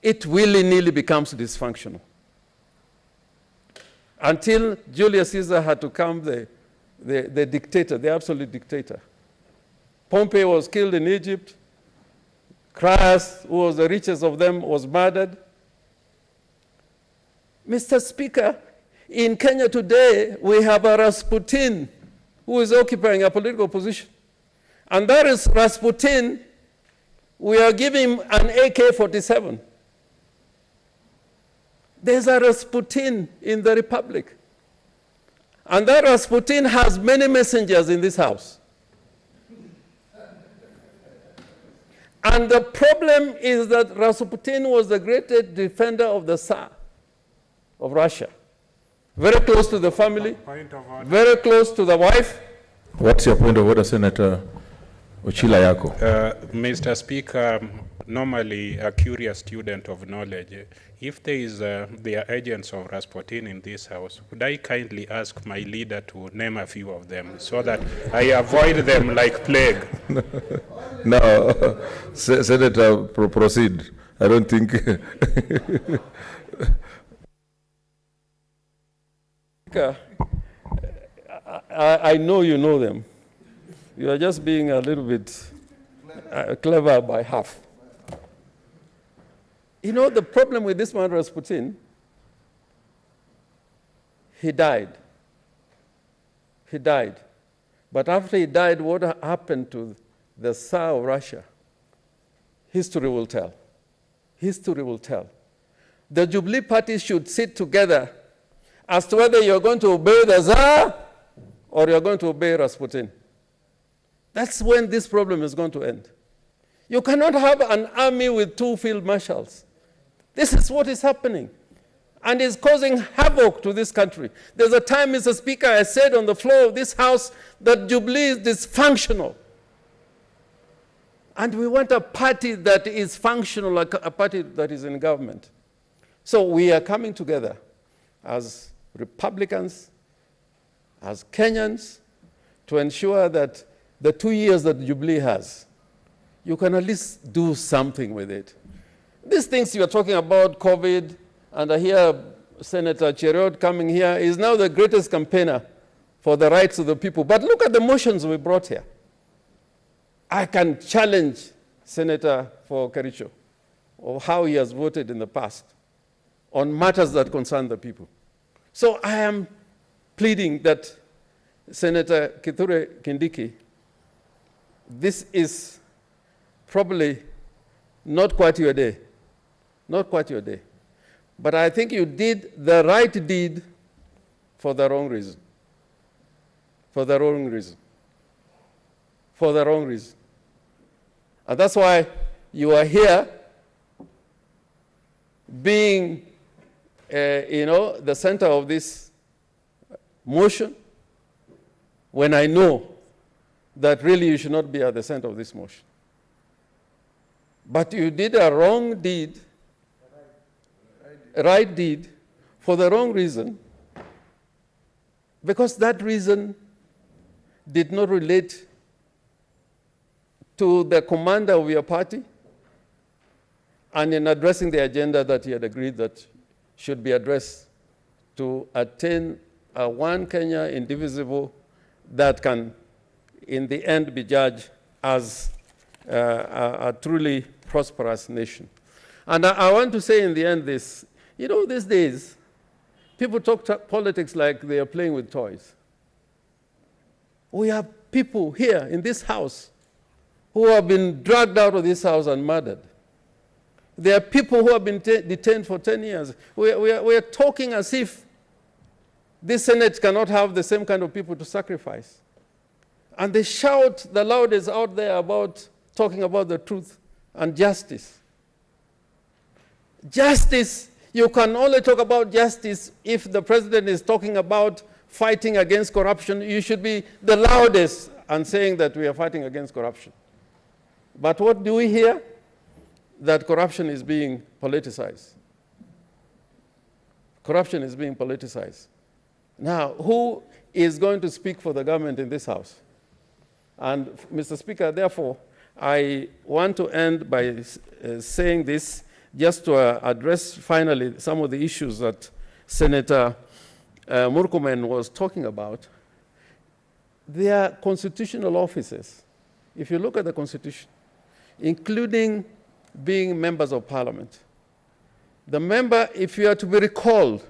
it willy-nilly becomes dysfunctional. Until Julius Caesar had to come the dictator, the absolute dictator. Pompey was killed in Egypt. Crassus, who was the richest of them, was murdered. Mr. Speaker, in Kenya today, we have a Rasputin who is occupying a political position. And that is Rasputin, we are giving him an AK-47. There's a Rasputin in the Republic. And that Rasputin has many messengers in this house. And the problem is that Rasputin was the greatest defender of the Tsar of Russia. Very close to the family, very close to the wife. What's your point of order, Senator Ochila Yako? Mr. Speaker, normally a curious student of knowledge, if there is the agents of Rasputin in this house, would I kindly ask my leader to name a few of them so that I avoid them like plague? No, Senator, proceed. I don't think. I know you know them. You are just being a little bit clever by half. You know, the problem with this man, Rasputin, he died. He died. But after he died, what happened to the Tsar of Russia? History will tell. History will tell. The Jubilee parties should sit together as to whether you're going to obey the Tsar or you're going to obey Rasputin. That's when this problem is going to end. You cannot have an army with two field marshals. This is what is happening. And is causing havoc to this country. There's a time, Mr. Speaker, I said on the floor of this House that Jubilee is dysfunctional. And we want a party that is functional, like a party that is in government. So we are coming together as Republicans, as Kenyans, to ensure that the 2 years that Jubilee has, you can at least do something with it. These things you are talking about, COVID, and I hear Senator Cheriot coming here, is now the greatest campaigner for the rights of the people. But look at the motions we brought here. I can challenge Senator for Kericho or how he has voted in the past on matters that concern the people. So I am pleading that Senator Kithure Kindiki, this is probably not quite your day, not quite your day. But I think you did the right deed for the wrong reason. For the wrong reason. For the wrong reason. And that's why you are here being, the center of this motion, when I know that really you should not be at the center of this motion. But you did a wrong deed, right deed, for the wrong reason, because that reason did not relate to the commander of your party, and in addressing the agenda that he had agreed that should be addressed to attain a one Kenya indivisible that can, in the end, be judged as a truly prosperous nation. And I want to say in the end this, these days, people talk politics like they are playing with toys. We have people here in this house who have been dragged out of this house and murdered. There are people who have been detained for 10 years. We are talking as if this Senate cannot have the same kind of people to sacrifice. And they shout the loudest out there about talking about the truth and justice. Justice, you can only talk about justice if the president is talking about fighting against corruption. You should be the loudest and saying that we are fighting against corruption. But what do we hear? That corruption is being politicized. Corruption is being politicized. Now, who is going to speak for the government in this house? And Mr. Speaker, therefore, I want to end by saying this, just to address finally some of the issues that Senator Murkomen was talking about. They are constitutional offices. If you look at the Constitution, including being members of parliament, the member, if you are to be recalled,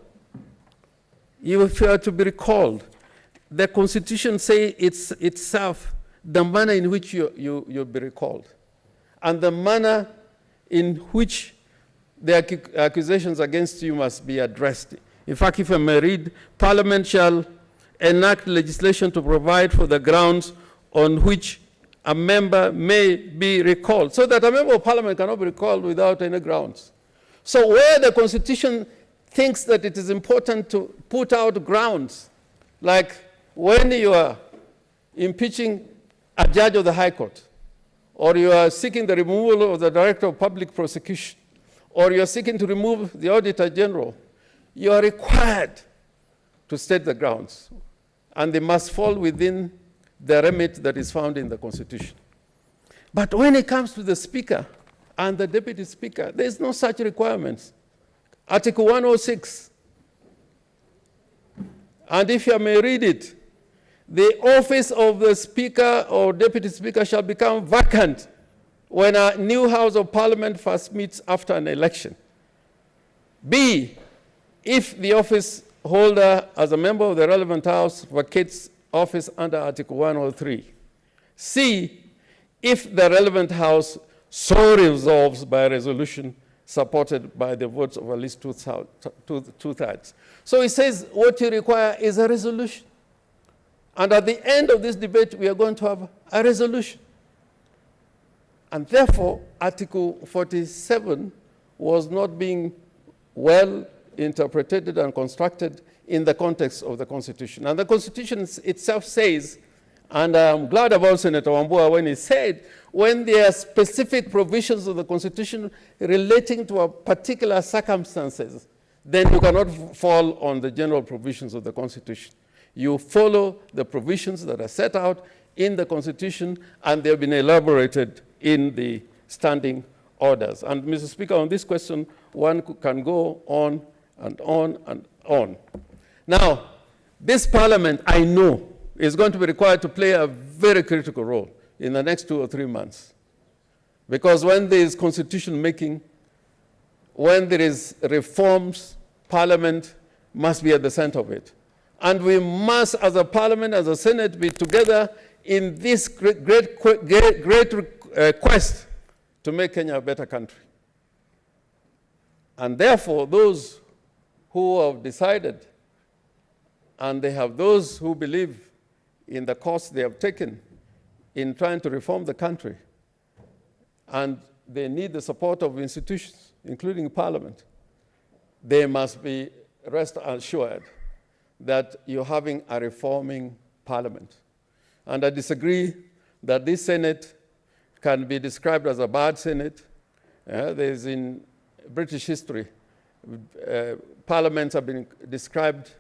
the Constitution says itself the manner in which you'll be recalled, and the manner in which the accusations against you must be addressed. In fact, if I may read, Parliament shall enact legislation to provide for the grounds on which a member may be recalled, so that a member of Parliament cannot be recalled without any grounds. So where the Constitution thinks that it is important to put out grounds, like when you are impeaching a judge of the High Court, or you are seeking the removal of the Director of Public Prosecution, or you are seeking to remove the Auditor General, you are required to state the grounds, and they must fall within the remit that is found in the Constitution. But when it comes to the Speaker and the Deputy Speaker, there is no such requirements. Article 106. And if you may read it, the office of the Speaker or Deputy Speaker shall become vacant when a new House of Parliament first meets after an election. B, if the office holder as a member of the relevant House vacates office under Article 103. C, if the relevant House so resolves by resolution supported by the votes of at least two-thirds. So it says what you require is a resolution. And at the end of this debate, we are going to have a resolution. And therefore, Article 47 was not being well interpreted and constructed in the context of the Constitution. And the Constitution itself says, and I'm glad about Senator Wambua when he said, when there are specific provisions of the Constitution relating to a particular circumstances, then you cannot fall on the general provisions of the Constitution. You follow the provisions that are set out in the Constitution, and they've been elaborated in the standing orders. And Mr. Speaker, on this question, one can go on and on and on. Now, This parliament, I know, is going to be required to play a very critical role in the next 2 or 3 months. Because when there is constitution making, when there is reforms, Parliament must be at the center of it. And we must, as a Parliament, as a Senate, be together in this great quest to make Kenya a better country. And therefore, those who have decided, and they have those who believe in the course they have taken in trying to reform the country, and they need the support of institutions, including Parliament, they must be rest assured that you're having a reforming Parliament. And I disagree that this Senate can be described as a bad Senate. There's in British history, parliaments have been described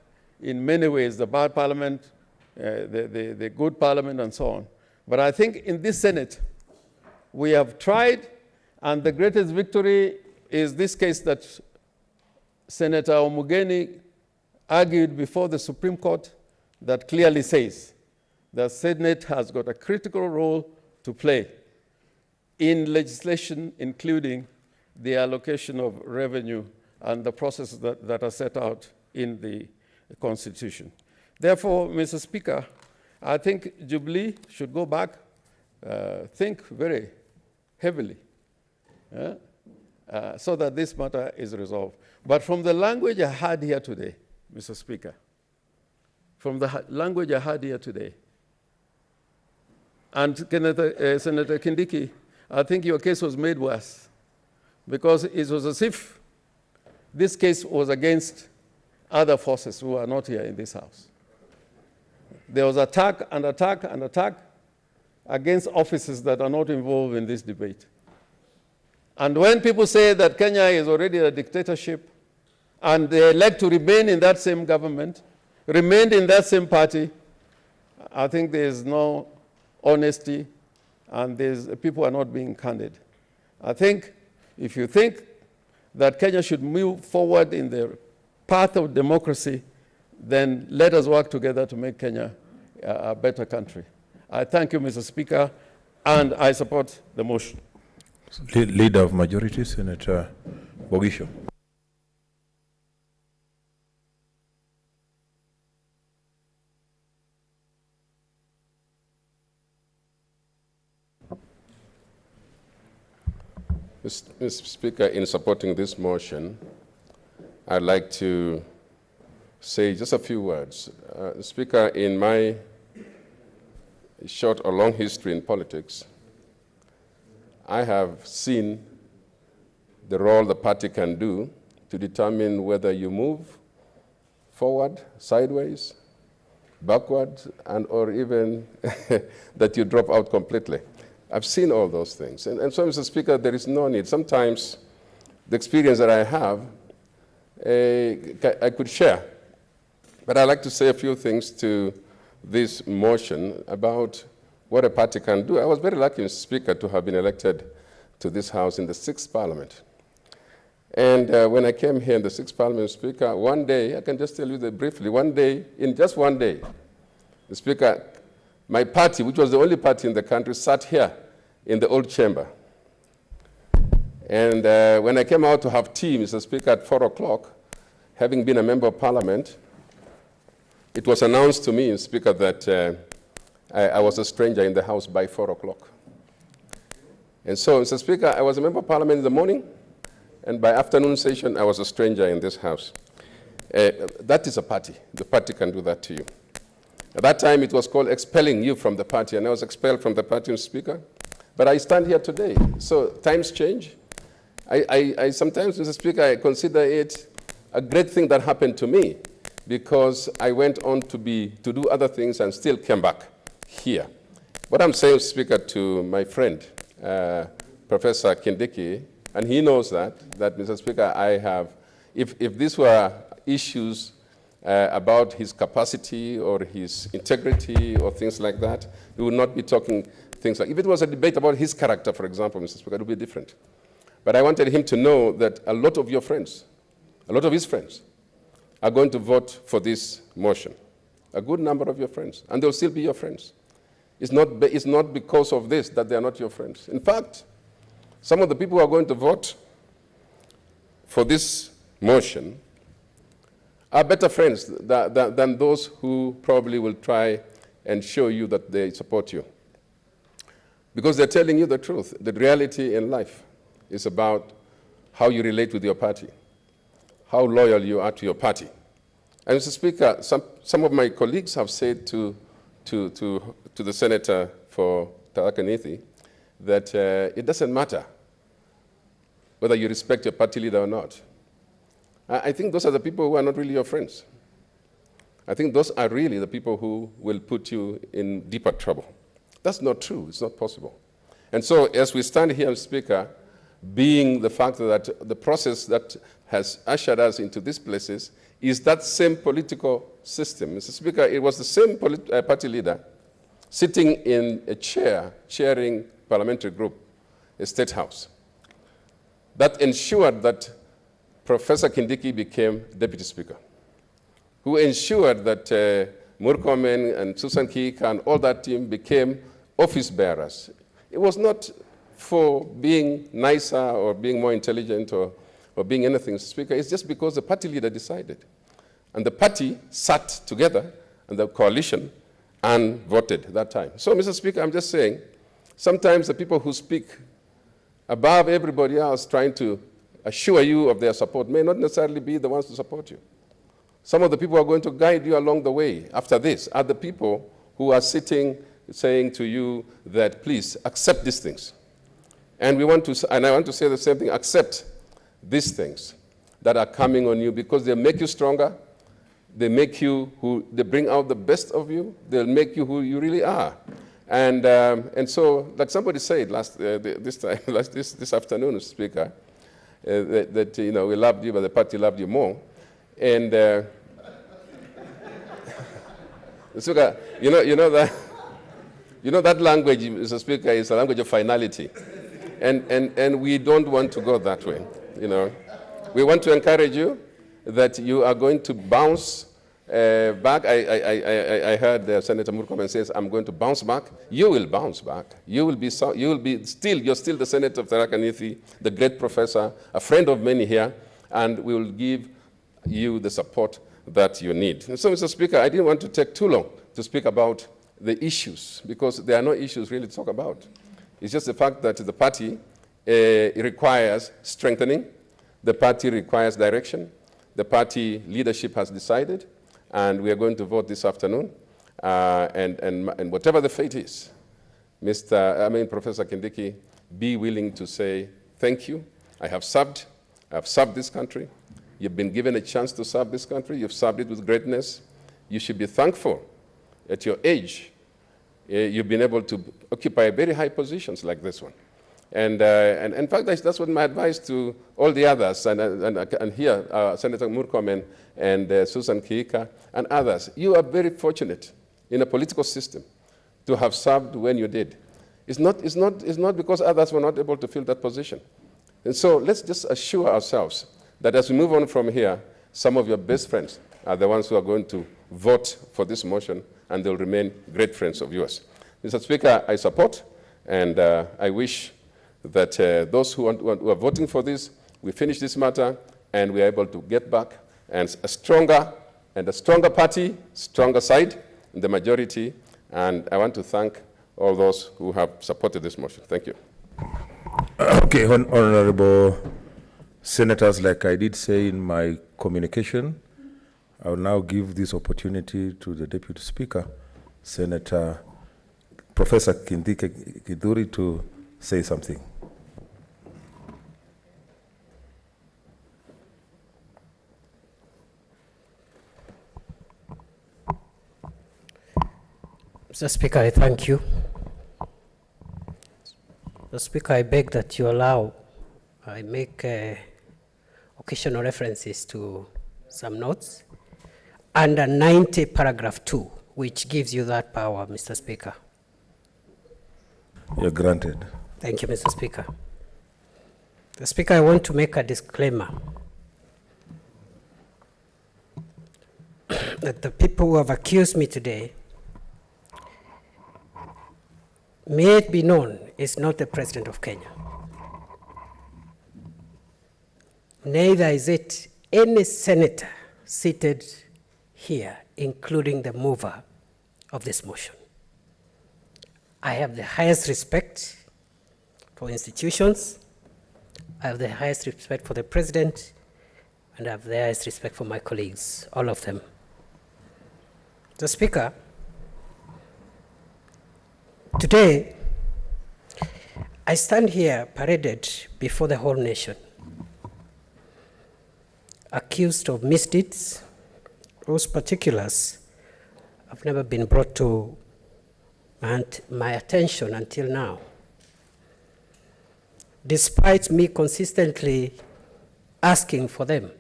in many ways, the bad parliament, the good parliament, and so on. But I think in this Senate, we have tried, and the greatest victory is this case that Senator Omugeni argued before the Supreme Court that clearly says the Senate has got a critical role to play in legislation, including the allocation of revenue and the processes that are set out in the Constitution. Therefore, Mr. Speaker, I think Jubilee should go back, think very heavily, so that this matter is resolved. But from the language I had here today, Mr. Speaker, from the language I had here today, and Senator Kindiki, I think your case was made worse, because it was as if this case was against other forces who are not here in this House. There was attack and attack and attack against officers that are not involved in this debate. And when people say that Kenya is already a dictatorship, and they elect to remain in that same government, remain in that same party, I think there is no honesty, and people are not being candid. I think if you think that Kenya should move forward in the path of democracy, then let us work together to make Kenya a better country. I thank you, Mr. Speaker, and I support the motion. Leader of Majority, Senator Bogisho. Mr. Speaker, in supporting this motion, I'd like to say just a few words. Speaker, in my short or long history in politics, I have seen the role the party can do to determine whether you move forward, sideways, backward, or even that you drop out completely. I've seen all those things. And so, Mr. Speaker, there is no need. Sometimes the experience that I have, I could share. But I'd like to say a few things to this motion about what a party can do. I was very lucky, Mr. Speaker, to have been elected to this House in the 6th Parliament. And when I came here in the 6th Parliament, Speaker, one day, I can just tell you that briefly, one day, in just one day, the Speaker, my party, which was the only party in the country, sat here in the old chamber. And when I came out to have tea, Mr. Speaker, at 4 o'clock, having been a member of Parliament, it was announced to me, Speaker, that I was a stranger in the House by 4 o'clock. And so, Mr. Speaker, I was a member of Parliament in the morning, and by afternoon session, I was a stranger in this House. That is a party. The party can do that to you. At that time, it was called expelling you from the party, and I was expelled from the party, Mr. Speaker. But I stand here today. So times change. I sometimes, Mr. Speaker, I consider it a great thing that happened to me, because I went on to do other things and still came back here. What I'm saying, Speaker, to my friend, Professor Kindiki, and he knows that, Mr. Speaker, I have, if these were issues about his capacity or his integrity or things like that, we would not be talking things like, if it was a debate about his character, for example, Mr. Speaker, it would be different. But I wanted him to know that a lot of your friends, a lot of his friends, are going to vote for this motion. a good number of your friends, and they'll still be your friends. It's not because of this that they are not your friends. In fact, some of the people who are going to vote for this motion are better friends than those who probably will try and show you that they support you. Because they're telling you the truth. The reality in life is about how you relate with your party, how loyal you are to your party. And Mr. Speaker, some of my colleagues have said to the senator for Tharaka Nithi that it doesn't matter whether you respect your party leader or not. I think those are the people who are not really your friends. I think those are really the people who will put you in deeper trouble. That's not true. It's not possible. And so as we stand here, Speaker, being the fact that the process that has ushered us into these places is that same political system. Mr. Speaker, it was the same party leader sitting in a chair, chairing parliamentary group, a state house, that ensured that Professor Kindiki became deputy speaker, who ensured that Murkomen and Susan Kiika and all that team became office bearers. It was not for being nicer or being more intelligent or being anything, Mr. Speaker. It's just because the party leader decided. And the party sat together and the coalition and voted that time. So, Mr. Speaker, I'm just saying, sometimes the people who speak above everybody else trying to assure you of their support may not necessarily be the ones to support you. Some of the people who are going to guide you along the way after this are the people who are sitting saying to you that, please, accept these things. And I want to say the same thing, accept these things that are coming on you because they make you stronger, they bring out the best of you, they'll make you who you really are. And so, like somebody said this afternoon, Speaker, that we loved you, but the party loved you more. And Speaker, you know that language, Mr. Speaker, is a language of finality. And we don't want to go that way, We want to encourage you that you are going to bounce back. I heard Senator Murkomen says, I'm going to bounce back. You will bounce back. You're still the senator of Tharaka Nithi, the great professor, a friend of many here, and we will give you the support that you need. And so, Mr. Speaker, I didn't want to take too long to speak about the issues, because there are no issues really to talk about. It's just the fact that the party requires strengthening, the party requires direction, the party leadership has decided, and we are going to vote this afternoon. And whatever the fate is, Professor Kindiki, be willing to say, thank you, I've served this country, you've been given a chance to serve this country, you've served it with greatness, you should be thankful. At your age, you've been able to occupy very high positions like this one. And in fact, that's what my advice to all the others, and here, Senator Murkomen and Susan Kiika and others. You are very fortunate in a political system to have served when you did. It's not because others were not able to fill that position. And so let's just assure ourselves that as we move on from here, some of your best friends are the ones who are going to vote for this motion, and they'll remain great friends of yours. Mr. Speaker, I support, and I wish that those who are voting for this, we finish this matter, and we are able to get back and a stronger party, stronger side in the majority. And I want to thank all those who have supported this motion. Thank you. Okay, honorable senators, like I did say in my communication, I will now give this opportunity to the Deputy Speaker, Senator Professor Kindiki Kiduri, to say something. Mr. Speaker, I thank you. Mr. Speaker, I beg that you allow I make occasional references to some notes under 90 paragraph 2, which gives you that power, Mr. Speaker. You're granted. Thank you, Mr. Speaker. Mr. Speaker, I want to make a disclaimer. that the people who have accused me today, may it be known, is not the President of Kenya. Neither is it any senator seated here, including the mover of this motion. I have the highest respect for institutions, I have the highest respect for the President, and I have the highest respect for my colleagues, all of them. The Speaker, today, I stand here paraded before the whole nation, accused of misdeeds whose particulars have never been brought to my attention until now, despite me consistently asking for them.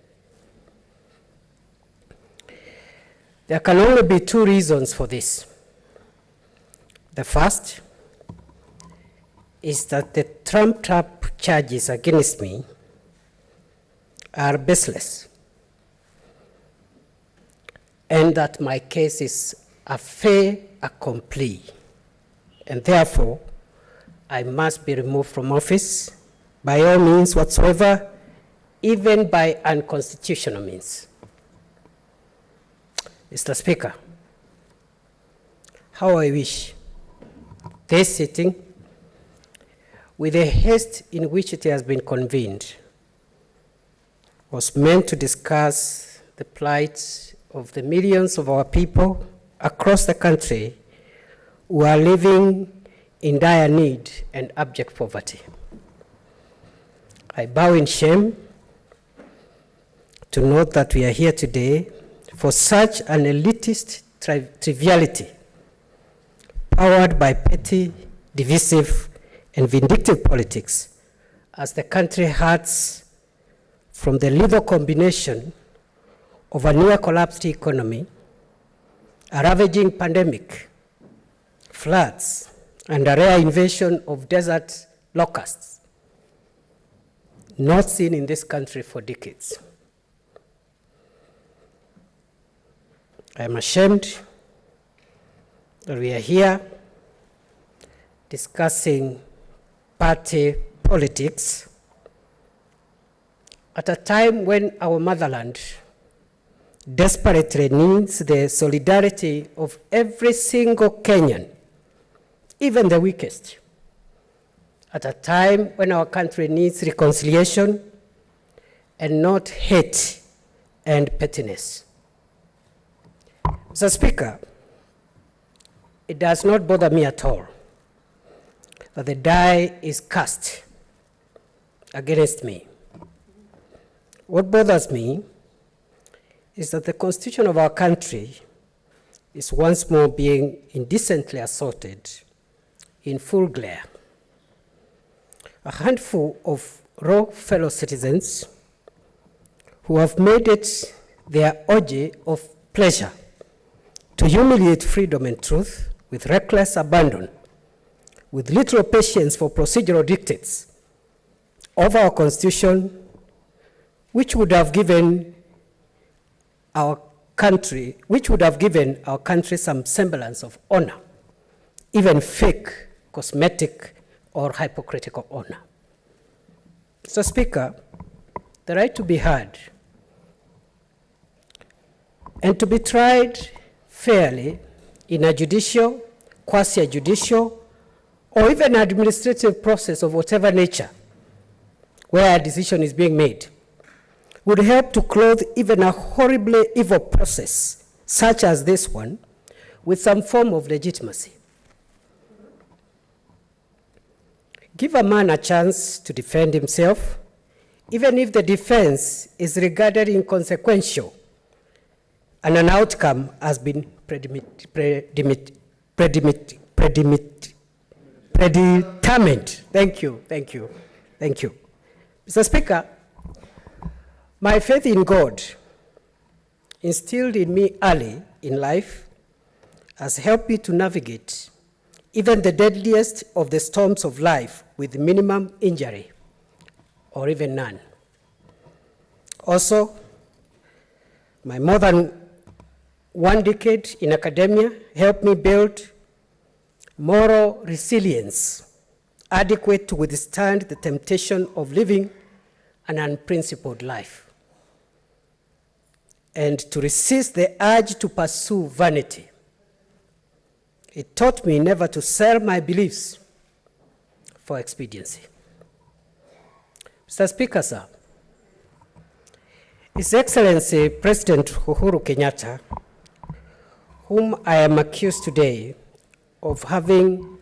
There can only be two reasons for this. The first is that the trumped-up charges against me are baseless, and that my case is a fait accompli, and therefore I must be removed from office by all means whatsoever, even by unconstitutional means. Mr. Speaker, how I wish this sitting, with the haste in which it has been convened, was meant to discuss the plight of the millions of our people across the country who are living in dire need and abject poverty. I bow in shame to note that we are here today for such an elitist triviality, powered by petty, divisive, and vindictive politics, as the country hurts from the lethal combination of a near-collapsed economy, a ravaging pandemic, floods, and a rare invasion of desert locusts, not seen in this country for decades. I am ashamed that we are here discussing party politics at a time when our motherland desperately needs the solidarity of every single Kenyan, even the weakest, at a time when our country needs reconciliation and not hate and pettiness. Mr. Speaker, it does not bother me at all that the die is cast against me. What bothers me is that the Constitution of our country is once more being indecently assaulted in full glare. A handful of raw fellow citizens who have made it their orgy of pleasure to humiliate freedom and truth with reckless abandon, with little patience for procedural dictates of our Constitution, which would have given our country some semblance of honor, even fake, cosmetic, or hypocritical honor. Mr. Speaker, the right to be heard and to be tried fairly in a judicial, quasi-judicial, or even administrative process of whatever nature where a decision is being made would help to clothe even a horribly evil process such as this one with some form of legitimacy. Give a man a chance to defend himself, even if the defense is regarded inconsequential and an outcome has been predetermined. Thank you. Mr. Speaker, my faith in God, instilled in me early in life, has helped me to navigate even the deadliest of the storms of life with minimum injury, or even none. Also, my more than 1 decade in academia helped me build moral resilience adequate to withstand the temptation of living an unprincipled life and to resist the urge to pursue vanity. It taught me never to sell my beliefs for expediency. Mr. Speaker, sir, His Excellency President Uhuru Kenyatta, whom I am accused today of having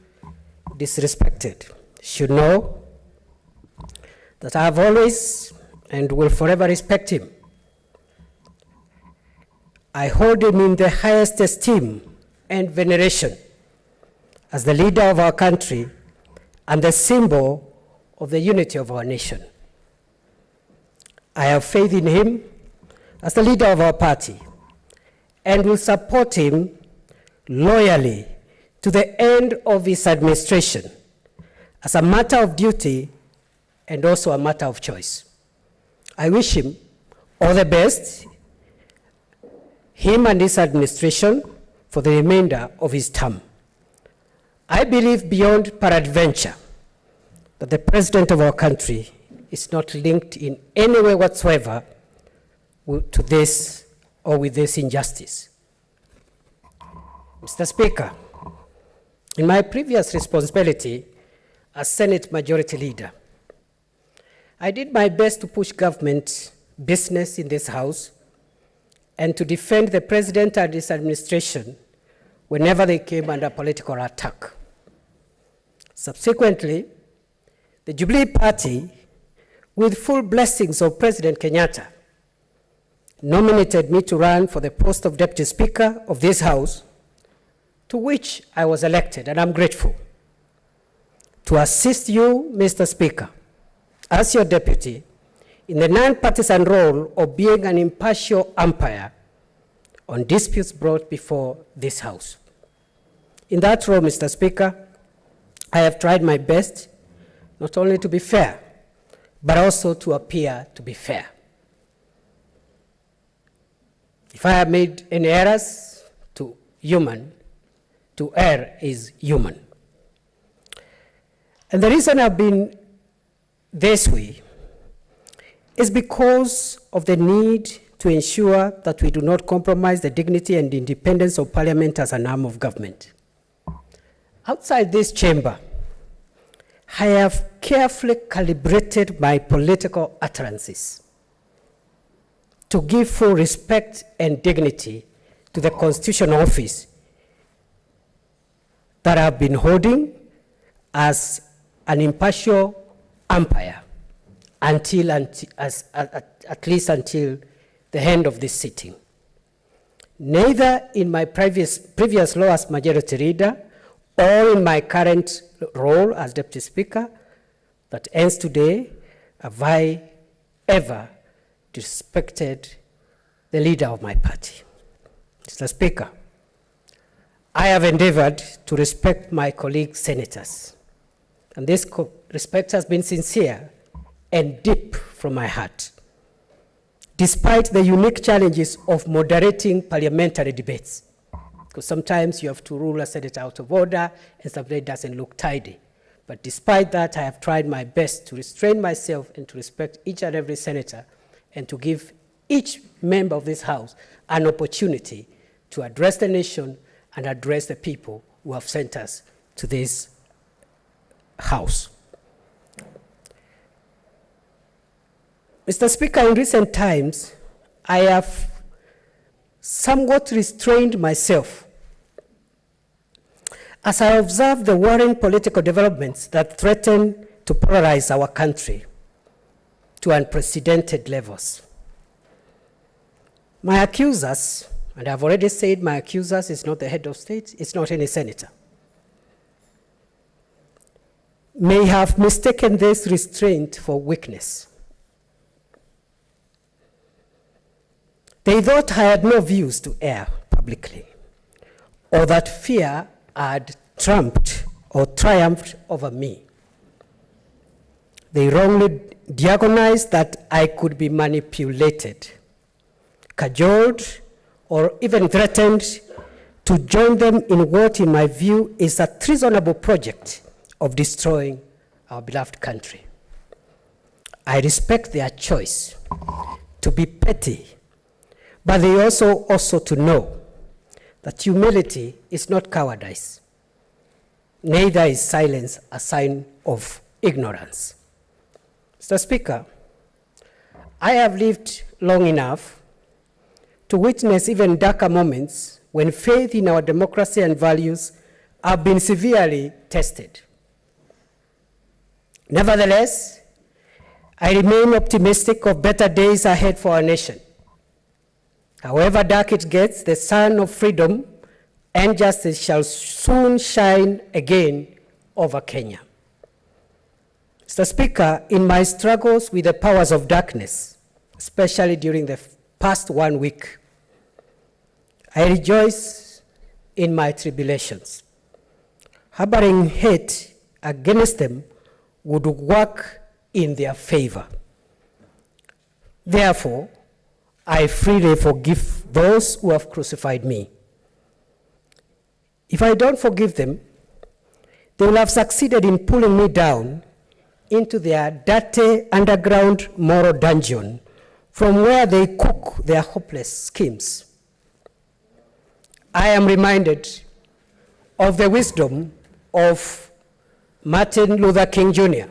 disrespected, should know that I have always and will forever respect him. I hold him in the highest esteem and veneration as the leader of our country and the symbol of the unity of our nation. I have faith in him as the leader of our party and will support him loyally to the end of his administration as a matter of duty and also a matter of choice. I wish him all the best, him and his administration, for the remainder of his term. I believe beyond peradventure that the president of our country is not linked in any way whatsoever to this or with this injustice. Mr. Speaker, in my previous responsibility as Senate Majority Leader, I did my best to push government business in this House and to defend the President and his administration whenever they came under political attack. Subsequently, the Jubilee Party, with full blessings of President Kenyatta, nominated me to run for the post of Deputy Speaker of this House, to which I was elected, and I'm grateful. To assist you, Mr. Speaker, as your deputy, in the non-partisan role of being an impartial umpire on disputes brought before this House. In that role, Mr. Speaker, I have tried my best not only to be fair, but also to appear to be fair. If I have made any errors, to err is human. And the reason I've been this way is because of the need to ensure that we do not compromise the dignity and independence of Parliament as an arm of government. Outside this chamber, I have carefully calibrated my political utterances to give full respect and dignity to the constitutional office that I've been holding as an impartial umpire at least until the end of this sitting. Neither in my previous role as Majority Leader or in my current role as Deputy Speaker that ends today have I ever disrespected the leader of my party. Mr. Speaker, I have endeavored to respect my colleague senators, and this respect has been sincere and deep from my heart, despite the unique challenges of moderating parliamentary debates, because sometimes you have to rule a senator out of order and something doesn't look tidy. But despite that, I have tried my best to restrain myself and to respect each and every senator and to give each member of this House an opportunity to address the nation and address the people who have sent us to this House. Mr. Speaker, in recent times, I have somewhat restrained myself as I observe the worrying political developments that threaten to polarize our country to unprecedented levels. My accusers, and I've already said my accusers is not the head of state, it's not any senator, may have mistaken this restraint for weakness. They thought I had no views to air publicly, or that fear had trumped or triumphed over me. They wrongly diagonized that I could be manipulated, cajoled, or even threatened to join them in what, in my view, is a treasonable project of destroying our beloved country. I respect their choice to be petty, but they also to know that humility is not cowardice. Neither is silence a sign of ignorance. Mr. Speaker, I have lived long enough to witness even darker moments when faith in our democracy and values have been severely tested. Nevertheless, I remain optimistic of better days ahead for our nation. However dark it gets, the sun of freedom and justice shall soon shine again over Kenya. Mr. Speaker, in my struggles with the powers of darkness, especially during the past 1 week, I rejoice in my tribulations. Harboring hate against them would work in their favor. Therefore, I freely forgive those who have crucified me. If I don't forgive them, they will have succeeded in pulling me down into their dirty underground moral dungeon from where they cook their hopeless schemes. I am reminded of the wisdom of Martin Luther King Jr.,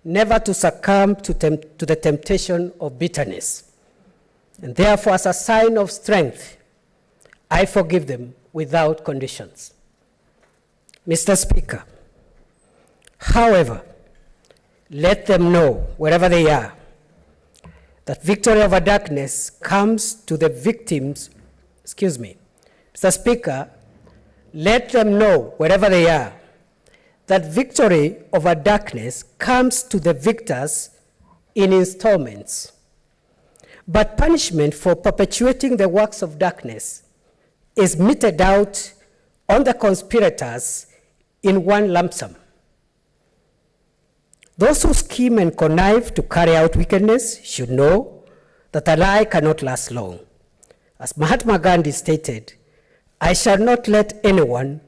never to succumb to the temptation of bitterness. And therefore, as a sign of strength, I forgive them without conditions. Mr. Speaker, however, let them know, wherever they are, that victory over darkness comes to the victims, Mr. Speaker, let them know, wherever they are, that victory over darkness comes to the victors in installments. But punishment for perpetuating the works of darkness is meted out on the conspirators in one lump sum. Those who scheme and connive to carry out wickedness should know that a lie cannot last long. As Mahatma Gandhi stated, I shall not let anyone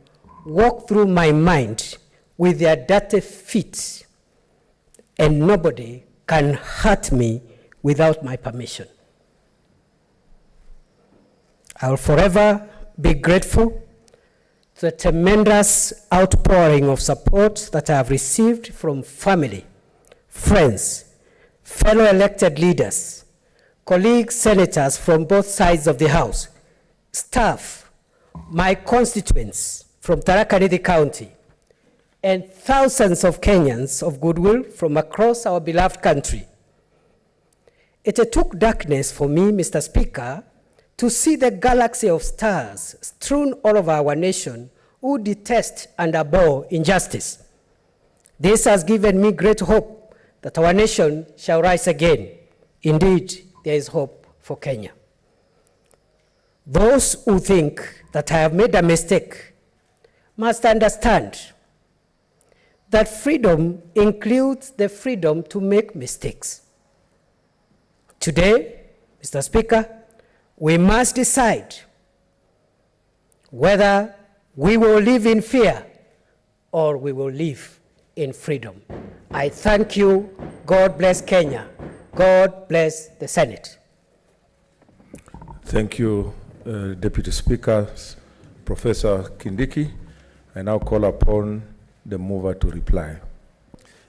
walk through my mind with their dirty feet, and nobody can hurt me without my permission. I will forever be grateful to the tremendous outpouring of support that I have received from family, friends, fellow elected leaders, colleagues, senators from both sides of the House, staff, my constituents from Tharaka Nithi County, and thousands of Kenyans of goodwill from across our beloved country. It took darkness for me, Mr. Speaker, to see the galaxy of stars strewn all over our nation who detest and abhor injustice. This has given me great hope that our nation shall rise again. Indeed, there is hope for Kenya. Those who think that I have made a mistake must understand that freedom includes the freedom to make mistakes. Today, Mr. Speaker, we must decide whether we will live in fear or we will live in freedom. I thank you. God bless Kenya. God bless the Senate. Thank you, Deputy Speaker, Professor Kindiki. I now call upon the mover to reply.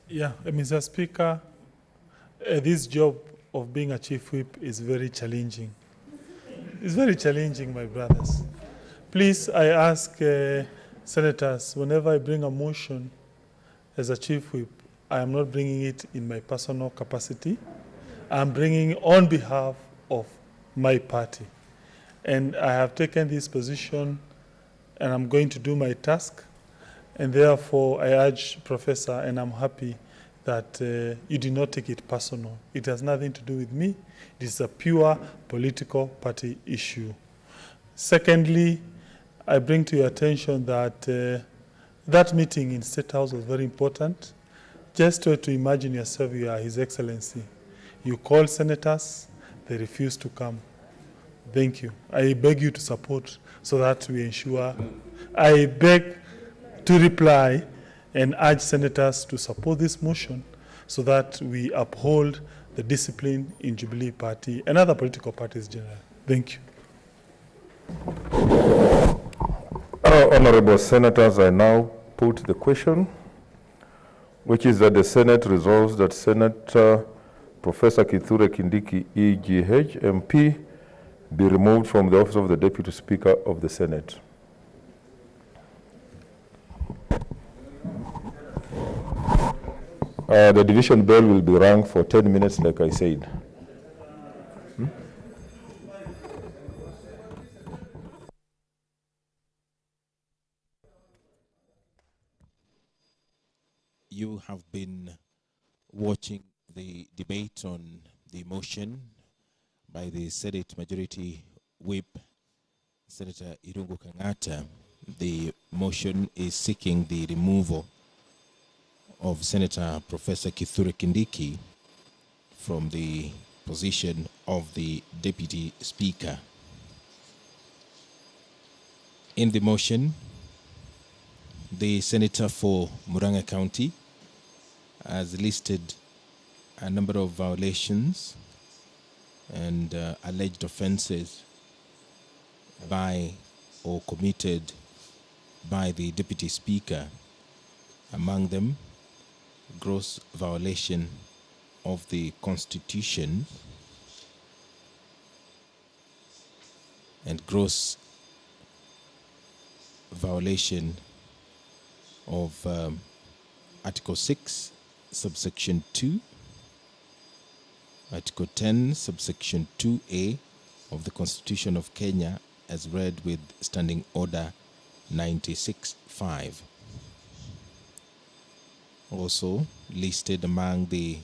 Yeah, Mr. Speaker, this job of being a chief whip is very challenging. It's very challenging, my brothers. Please, I ask senators, whenever I bring a motion as a chief whip, I am not bringing it in my personal capacity. I'm bringing it on behalf of my party. And I have taken this position and I'm going to do my task. And therefore, I urge Professor, and I'm happy that you did not take it personal. It has nothing to do with me. It is a pure political party issue. Secondly, I bring to your attention that that meeting in State House was very important. Just try to imagine yourself, you are His Excellency. You call senators, they refuse to come. Thank you. I beg you to support so that we ensure. I beg to reply and urge senators to support this motion so that we uphold the discipline in Jubilee Party and other political parties generally. Thank you. Honorable Senators, I now put the question, which is that the Senate resolves that Senator Professor Kithure Kindiki, EGH, MP, be removed from the office of the Deputy Speaker of the Senate. The division bell will be rung for 10 minutes, like I said. You have been watching the debate on the motion by the Senate Majority Whip, Senator Irungu Kang'ata. The motion is seeking the removal of Senator Professor Kithure Kindiki from the position of the Deputy Speaker. In the motion, the Senator for Murang'a County has listed a number of violations and alleged offenses by or committed by the Deputy Speaker. Among them, gross violation of the Constitution and gross violation of Article 6, subsection 2, Article 10, subsection 2A of the Constitution of Kenya, as read with Standing Order 96-5. Also listed among the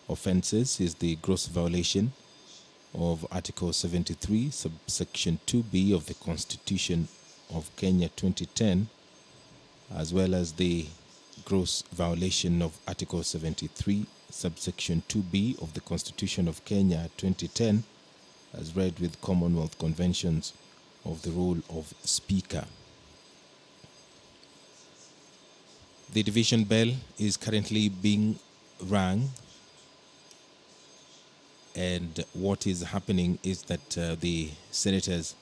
offenses is the gross violation of Article 73, subsection 2B of the Constitution of Kenya 2010, as well as the gross violation of Article 73, subsection 2B of the Constitution of Kenya 2010, as read with Commonwealth Conventions of the role of Speaker. The division bell is currently being rung, and what is happening is that the senators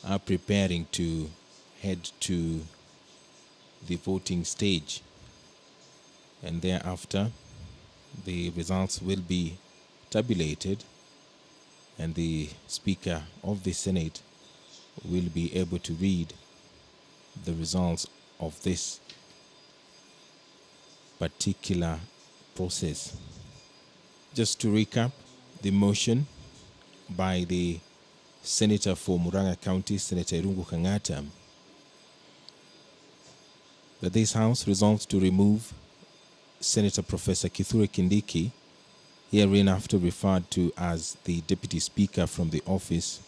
are preparing to head to the voting stage, and thereafter the results will be tabulated and the Speaker of the Senate will be able to read the results of this particular process. Just to recap, the motion by the Senator for Murang'a County, Senator Irungu Kang'ata, that this House resolves to remove Senator Professor Kithure Kindiki, hereinafter referred to as the Deputy Speaker, from the office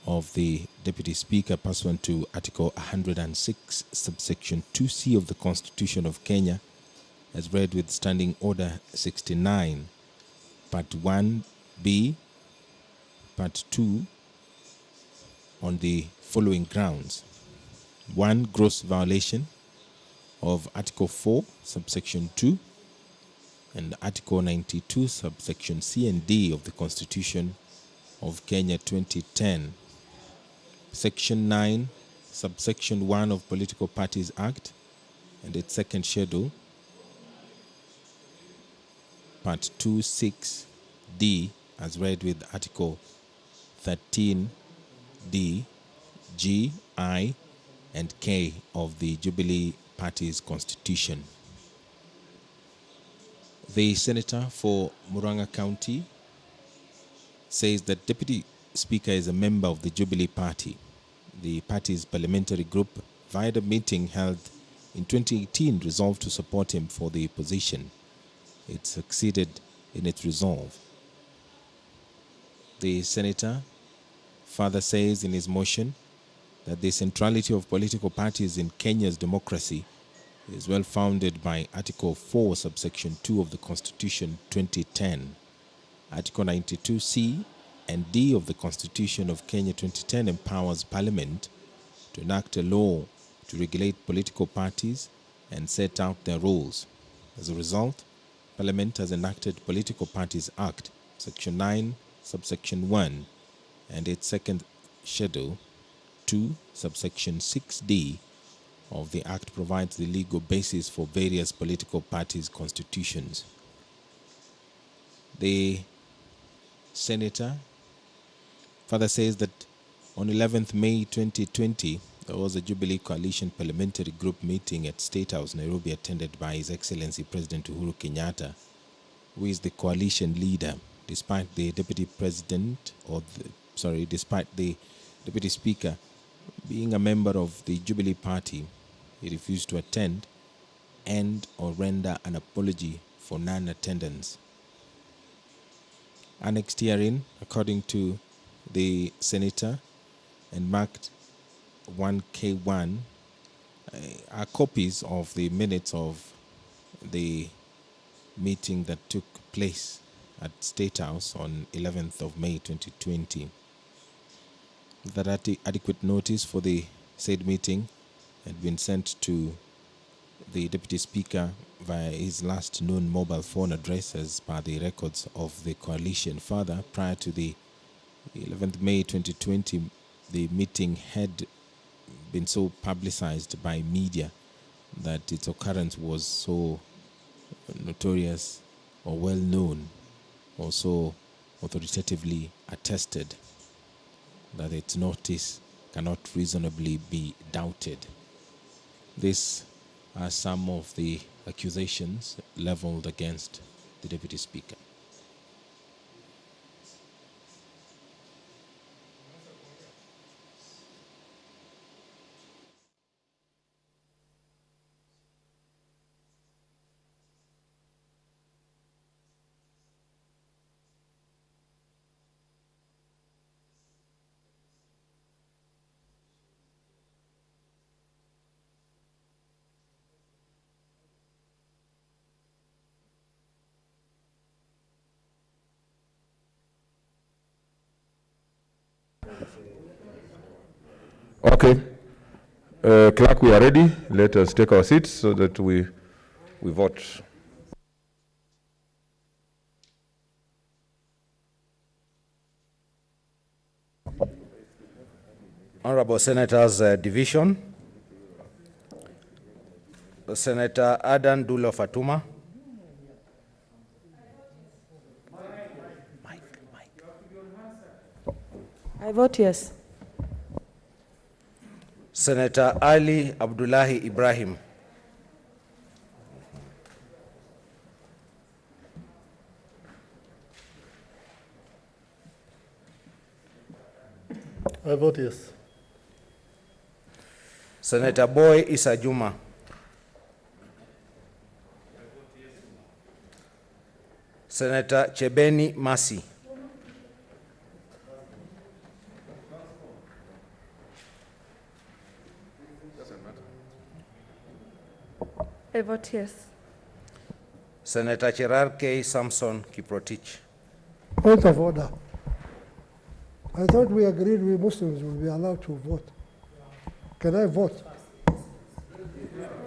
of the Deputy Speaker pursuant to Article 106, subsection 2C of the Constitution of Kenya, as read with Standing Order 69, Part 1B, Part 2, on the following grounds. 1. Gross violation of Article 4, subsection 2, and Article 92, subsection C and D of the Constitution of Kenya 2010. Section 9, subsection 1 of Political Parties Act and its second schedule, Part 2(6)D, as read with Article 13D, G, I, and K of the Jubilee Party's Constitution. The Senator for Murang'a County says that Deputy Speaker is a member of the Jubilee Party. The party's parliamentary group, via the meeting held in 2018, resolved to support him for the position. It succeeded in its resolve. The Senator further says in his motion that the centrality of political parties in Kenya's democracy is well founded by Article 4, subsection 2 of the Constitution 2010, Article 92C and D of the Constitution of Kenya 2010 empowers Parliament to enact a law to regulate political parties and set out their rules. As a result, Parliament has enacted Political Parties Act, Section 9, Subsection 1, and its second schedule, 2, Subsection 6D of the Act provides the legal basis for various political parties' constitutions. The Senator further says that on 11th May 2020, there was a Jubilee Coalition Parliamentary Group meeting at State House, Nairobi, attended by His Excellency President Uhuru Kenyatta, who is the coalition leader, despite the Deputy Deputy Speaker being a member of the Jubilee Party. He refused to attend and or render an apology for non-attendance. Annexed herein, according to the Senator, and marked 1K1, are copies of the minutes of the meeting that took place at State House on 11th of May 2020. That adequate notice for the said meeting had been sent to the Deputy Speaker via his last known mobile phone address as per the records of the coalition. Further, prior to the 11th May 2020, the meeting had been so publicized by media that its occurrence was so notorious or well known or so authoritatively attested that its notice cannot reasonably be doubted. These are some of the accusations leveled against the Deputy Speaker. Okay. Clerk, we are ready. Let us take our seats so that we vote. Honorable Senators, Division. Senator Adan Dulo Fatuma. I vote yes. Senator Ali Abdullahi Ibrahim. I vote yes. Senator Boy Issa Juma. Senator Chebeni Masi. I vote yes. Senator Cherarkei Samson Kiprotich. Point of order. I thought we agreed we Muslims will be allowed to vote. Can I vote?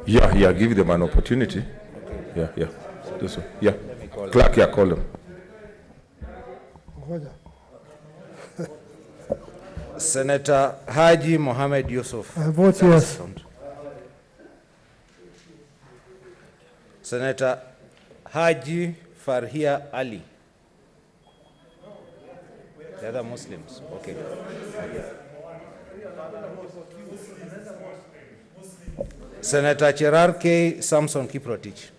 Yeah, give them an opportunity. Yeah. This one. Yeah. Clerk, call them. Senator Haji Mohamed Yusuf. I vote yes. Senator Haji Farhia Ali. The other Muslims, okay. Senator Cherarkei Samson Kiprotich.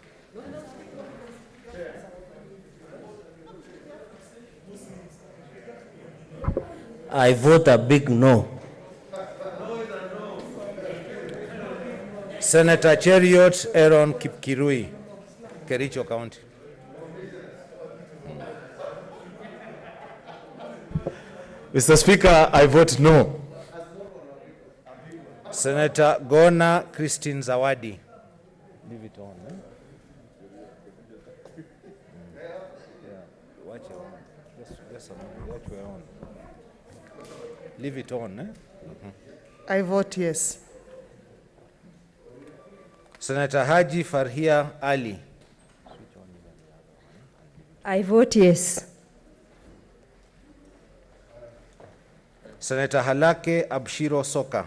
I vote a big no. Senator Cheriot Aaron Kipkirui, Kericho County. Mr. Speaker, I vote no. Senator Gona Christine Zawadi. Leave it on. Leave it on, eh? I vote yes. Senator Haji Farhia Ali. I vote yes. Senator Halake Abshiro Soka.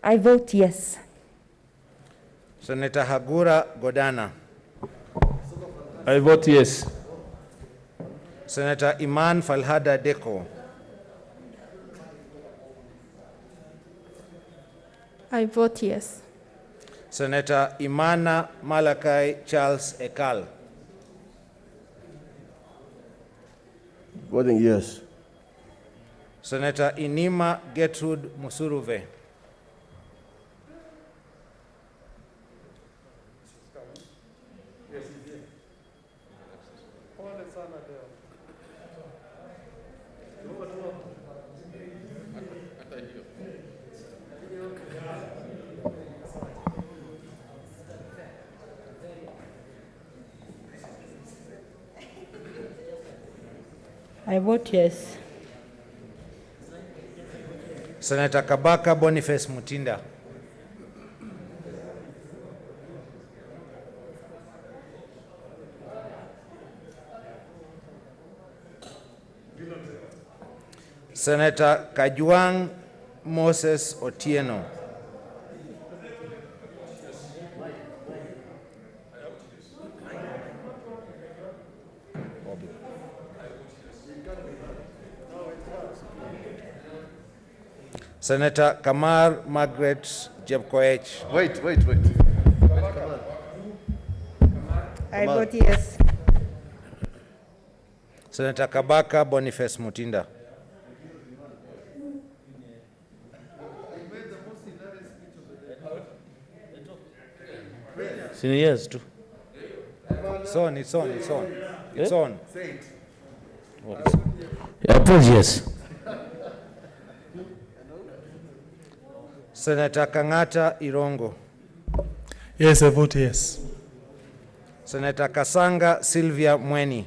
I vote yes. Senator Hagura Godana. I vote yes. Senator Iman Falhada Deko. I vote yes. Senator Imana Malakai Charles Ekal. Voting yes. Senator Inima Gertrude Musuruve. I vote yes. Senator Kabaka Boniface Mutinda. Senator Kajuang Moses Otieno. Senator Kamar Margaret Jebkoech. Wait. I vote yes. Senator Kabaka Boniface Mutinda. Yes, too. It's on. It's on. I vote yes. Senator Kangata Irongo. Yes, I vote yes. Senator Kasanga Sylvia Mweni.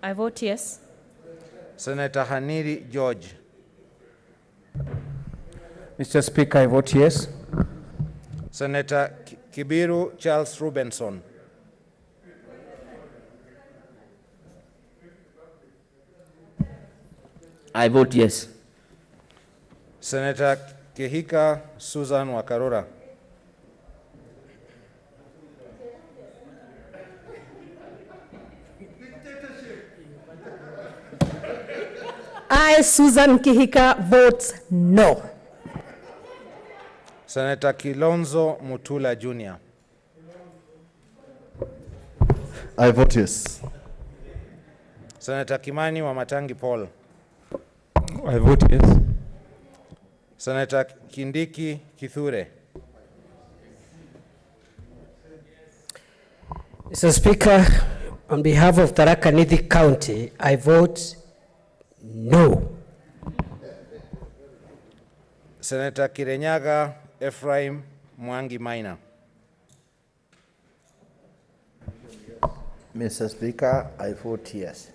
I vote yes. Senator Haniri George. Mr. Speaker, I vote yes. Senator Kibiru Charles Rubenson. I vote yes. Senator Kehika Susan Wakarura. I, Susan Kihika, votes no. Senator Kilonzo Mutula Jr. I vote yes. Senator Kimani Wamatangi Paul. I vote yes. Senator Kindiki Kithure. Mr. Speaker, on behalf of Tharaka Nithi County, I vote no. Senator Kirenyaga Ephraim Mwangi Maina. Mr. Speaker, I vote yes.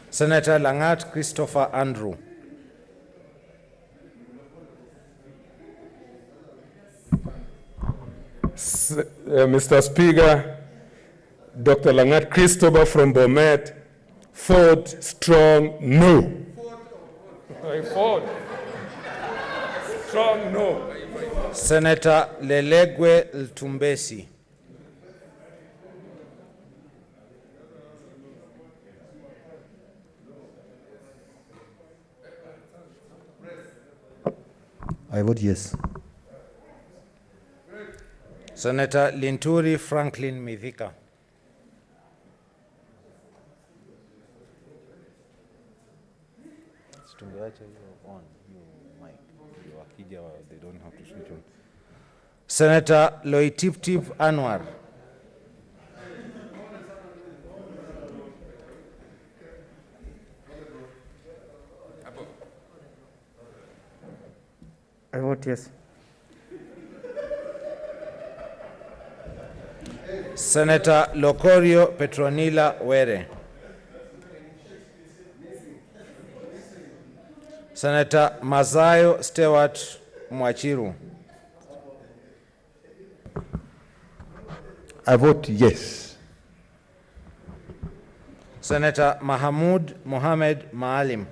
Senator Langat Christopher Andrew. Mr. Speaker, Dr. Langat Christopher from Bomet, Ford strong no. I fought strong no. Senator Lelegwe Ltumbesi. I vote yes. Senator Linturi Franklin Mithika. Senator Loitiptip Anwar. I vote yes. Senator Locorio Petronila Were. Senator Mazayo Stewart Mwachiru. I vote yes. Senator Mahamud Mohamed Maalim.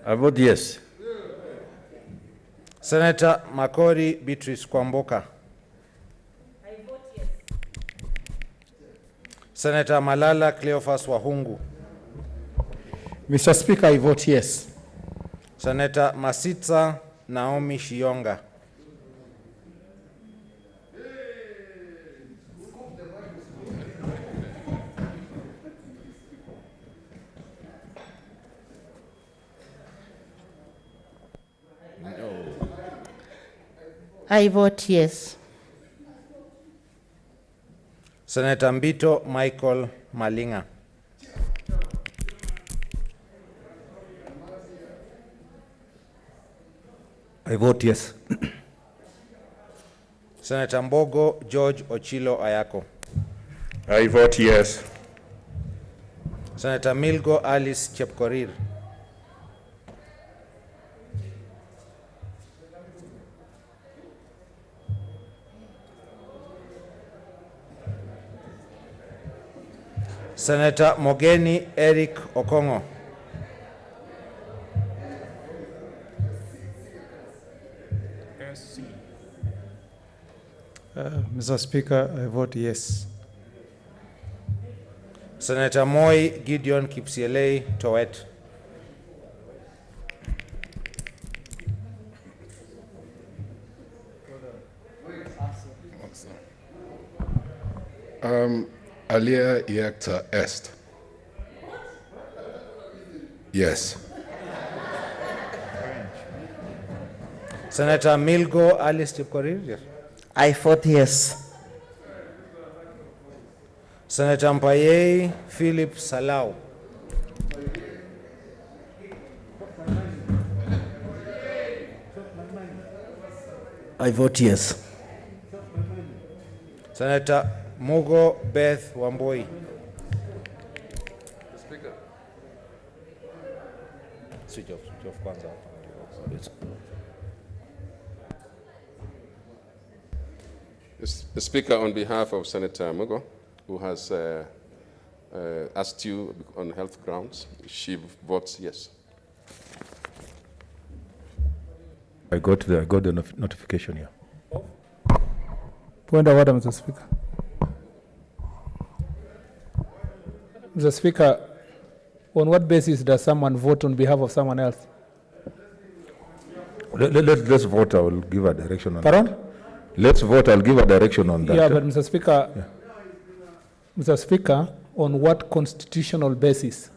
I vote yes. Senator Makori Beatrice Kwamboka. I vote yes. Senator Malala Cleophas Wahungu. Mr. Speaker, I vote yes. Senator Masitsa Naomi Shionga. I vote yes. Senator Mbito Michael Malinga. I vote yes. Senator Mbogo George Ochilo Ayako. I vote yes. Senator Milgo Alice Chepkorir. Senator Mogeni Eric Okongo. Mr. Speaker, I vote yes. Senator Moi Gideon Kipsielei Towet. Alia Iacta Est. Yes. Senator Milgo Alice Chepkorir. Yes. I vote yes. Senator Mpaye Philip Salau. I vote yes. Senator Mugo Beth Wamboi. Speaker. Switch off kwanza. The Speaker, on behalf of Senator Mugo, who has asked you on health grounds, she votes yes. I got the notification here. Point of order, Mr. Speaker. Mr. Speaker, on what basis does someone vote on behalf of someone else? Let's vote. I will give a direction on Pardon? that. Let's vote. I'll give a direction on that. Yeah, but Mr. Speaker, Mr. Speaker, on what constitutional basis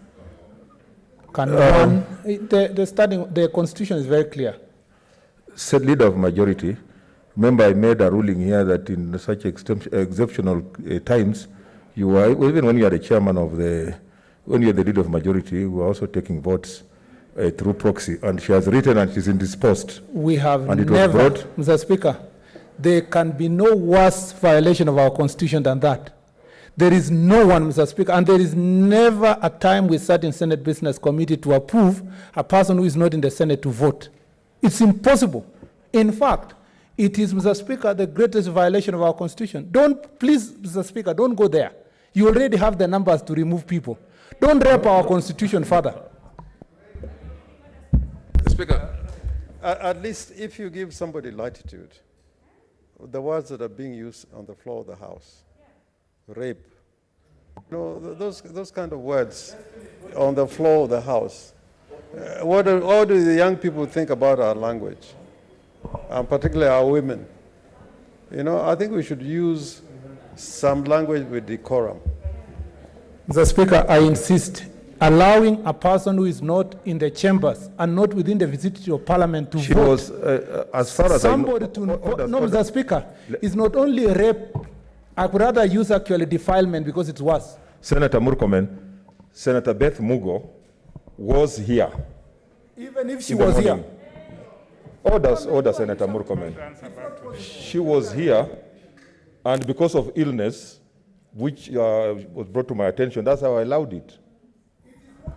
can one? The Constitution is very clear. Said leader of majority. Remember, I made a ruling here that in such exceptional times, you are, even when you are the chairman of when you are the leader of majority, we are also taking votes through proxy. And she has written and she's indisposed. We have and it never, was brought. Mr. Speaker, there can be no worse violation of our Constitution than that. There is no one, Mr. Speaker, and there is never a time we sat in Senate Business Committee to approve a person who is not in the Senate to vote. It's impossible. In fact, it is, Mr. Speaker, the greatest violation of our Constitution. Please, Mr. Speaker, don't go there. You already have the numbers to remove people. Don't rape our Constitution further. Speaker. At least if you give somebody latitude, the words that are being used on the floor of the House, rape, those kind of words on the floor of the House, what do the young people think about our language, and particularly our women? I think we should use some language with decorum. Mr. Speaker, I insist allowing a person who is not in the chambers and not within the vicinity of parliament to She vote. was, as far as Somebody I to know. no, Mr. Speaker, it's not only rape. I could rather use actually defilement because it's worse. Senator Murkomen, Senator Beth Mugo was here. Even if she in the was morning. here. Order, Senator Murkomen. She was here, and because of illness, which was brought to my attention, that's how I allowed it.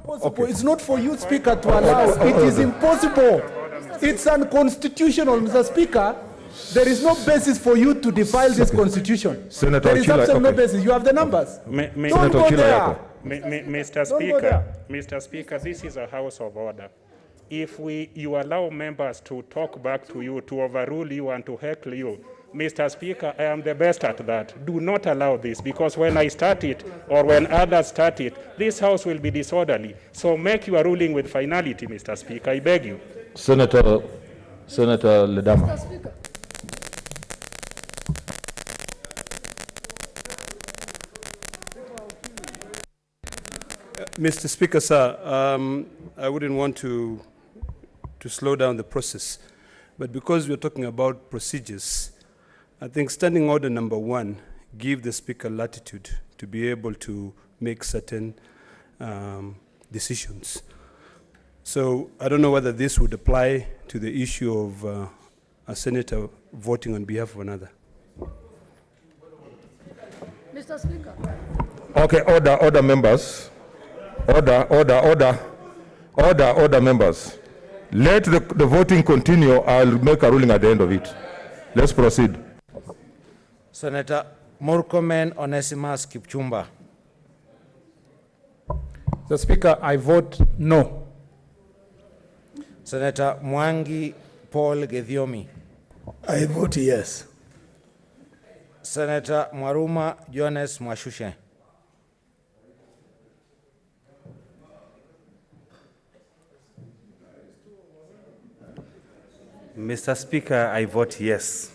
Okay. It's not for you, Speaker, to allow. It is impossible. It's unconstitutional, Mr. Speaker. There is no basis for you to defile this constitution. Senator there is Ochila, absolutely no okay. basis. You have the numbers. Don't go there. Mr. Don't go Speaker, there. Mr. Speaker, this is a house of order. If you allow members to talk back to you, to overrule you and to heckle you, Mr. Speaker, I am the best at that. Do not allow this, because when I start it or when others start it, this house will be disorderly. So make your ruling with finality, Mr. Speaker. I beg you. Senator Ledama. Mr. Speaker, sir, I wouldn't want to slow down the process, but because we're talking about procedures, I think Standing Order number 1 give the Speaker latitude to be able to make certain decisions. So I don't know whether this would apply to the issue of a senator voting on behalf of another. Mr. Speaker. Okay, order members. Order members. Let the voting continue. I'll make a ruling at the end of it. Let's proceed. Senator Murkomen Onesimus Kipchumba. Mr. Speaker, I vote no. Senator Mwangi Paul Gethiomi. I vote yes. Senator Mwaruma Jones Mwashushe. Mr. Speaker, I vote yes.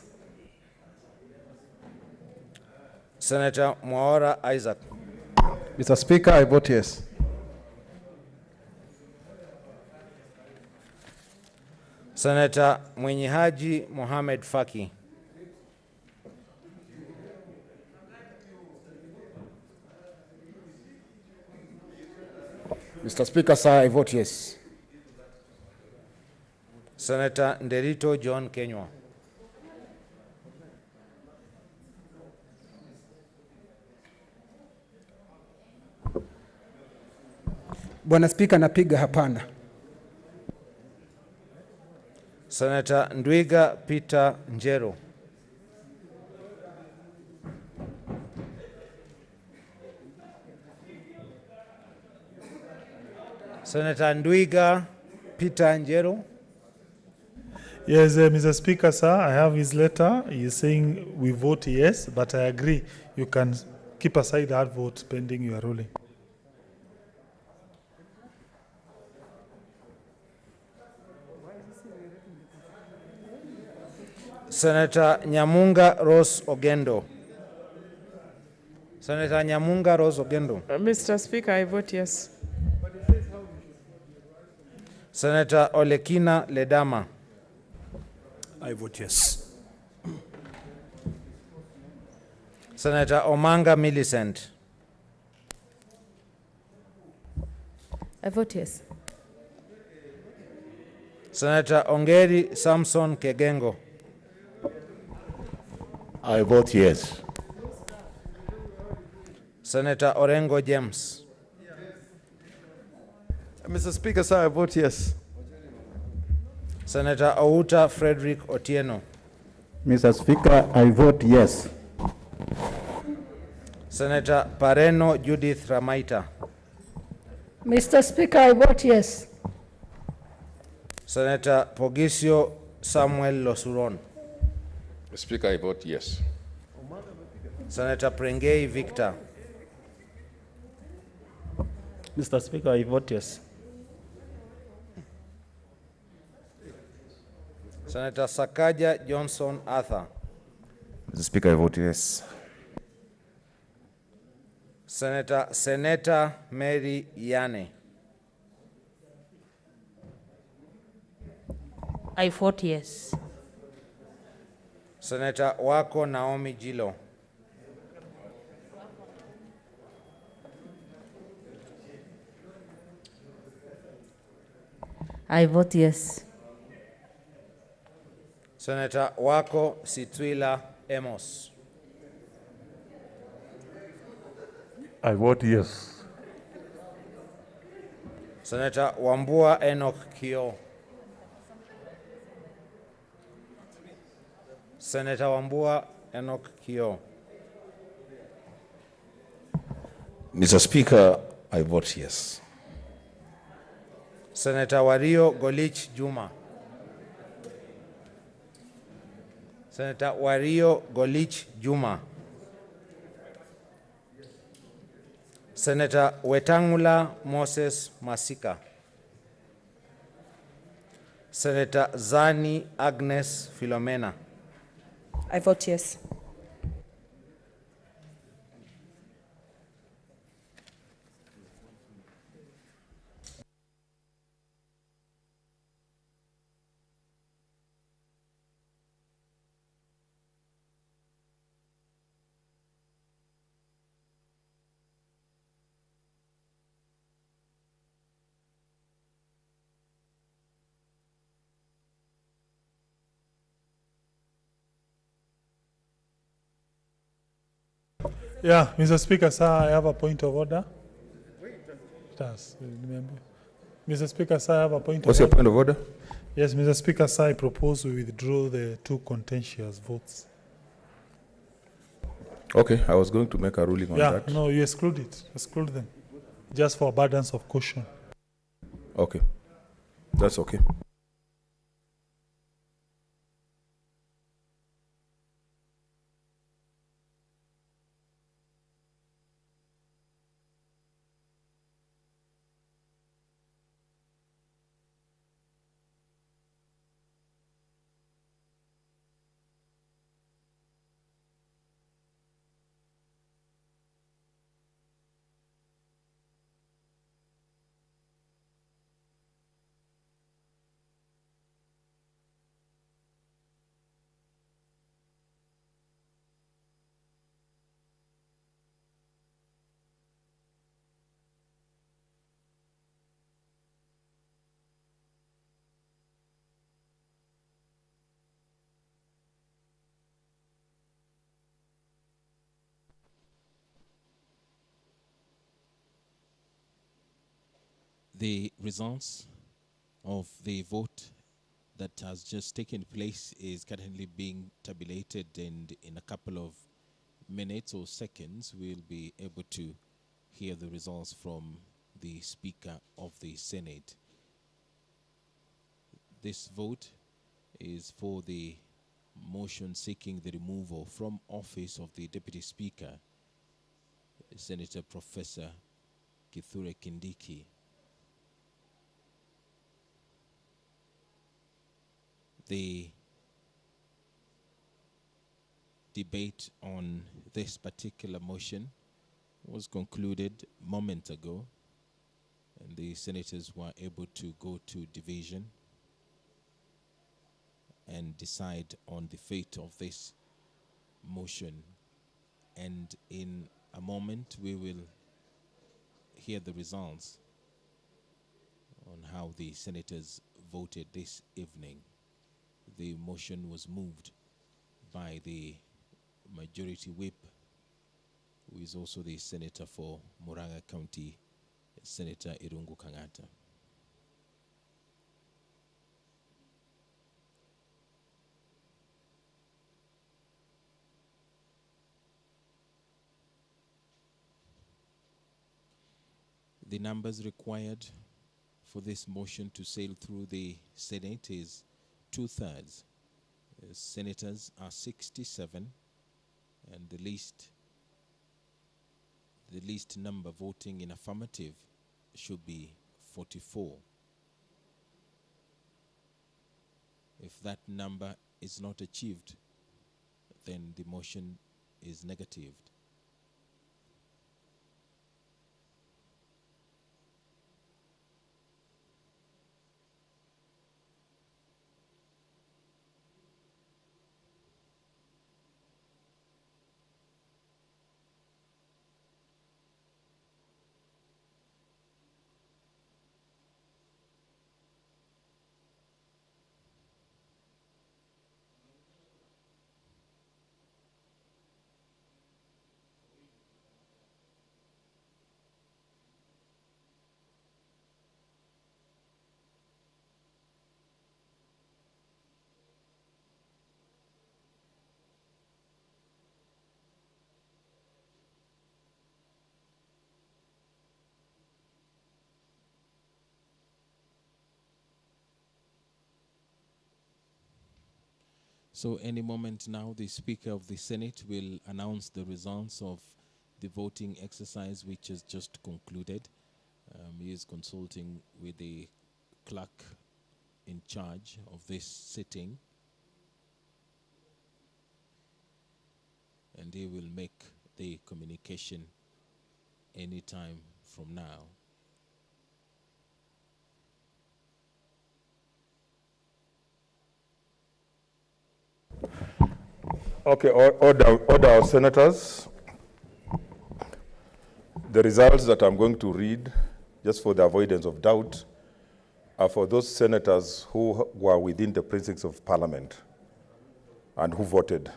Senator Mwaora Isaac. Mr. Speaker, I vote yes. Senator Mwenyehaji Mohamed Faki. Mr. Speaker, sir, I vote yes. Senator Nderito John Kenywa. Bwana Spika, napiga hapana. Senator Ndwiga Peter Njero. Senator Ndwiga Peter Njero. Yes, Mr. Speaker, sir, I have his letter. He is saying we vote yes, but I agree. You can keep aside that vote pending your ruling. Senator Nyamunga Rose Ogendo. Senator Nyamunga Rose Ogendo. Mr. Speaker, I vote yes. Senator Olekina Ledama. I vote yes. Senator Omanga Millicent. I vote yes. Senator Ongeri Samson Kegengo. I vote yes. Senator Orengo James. Mr. Speaker, sir, I vote yes. Senator Outa Frederick Otieno. Mr. Speaker, I vote yes. Senator Pareno Judith Ramaita. Mr. Speaker, I vote yes. Senator Pogisio Samuel Losuron. Speaker, I vote yes. Senator Prengei Victor. Mr. Speaker, I vote yes. Senator Sakaja Johnson Arthur. Mr. Speaker, I vote yes. Senator Mary Yane. I vote yes. Senator wako Naomi Jilo. I vote yes. Senator wako Sitwila Amos. I vote yes. Senator Wambua Enoch Kio. Senator Wambua Enoch Kio. Mr. Speaker, I vote yes. Senator Wario Golich Juma. Senator Wario Golich Juma. Senator Wetangula Moses Masika. Senator Zani Agnes Philomena. I vote yes. Yeah, Mr. Speaker, sir, I have a point of order. Yes, remember. Mr. Speaker, sir, I have a point What's of your order. point of order? Yes, Mr. Speaker, sir, I propose we withdraw the 2 contentious votes. Okay, I was going to make a ruling on that. No, you exclude it. Exclude them. Just for abundance of caution. Okay, that's okay. The results of the vote that has just taken place is currently being tabulated, and in a couple of minutes or seconds we'll be able to hear the results from the Speaker of the Senate. This vote is for the motion seeking the removal from office of the Deputy Speaker, Senator Professor Kithure Kindiki. The debate on this particular motion was concluded moments ago, and the senators were able to go to division and decide on the fate of this motion. And in a moment we will hear the results on how the senators voted this evening. The motion was moved by the Majority Whip, who is also the Senator for Murang'a County, Senator Irungu Kang'ata. The numbers required for this motion to sail through the Senate is 2/3. Senators are 67, and the least number voting in affirmative should be 44. If that number is not achieved, then the motion is negatived. So any moment now, the Speaker of the Senate will announce the results of the voting exercise which has just concluded. He is consulting with the clerk in charge of this sitting, and he will make the communication anytime from now. Okay, order, senators. The results that I'm going to read, just for the avoidance of doubt, are for those senators who were within the precincts of Parliament and who voted.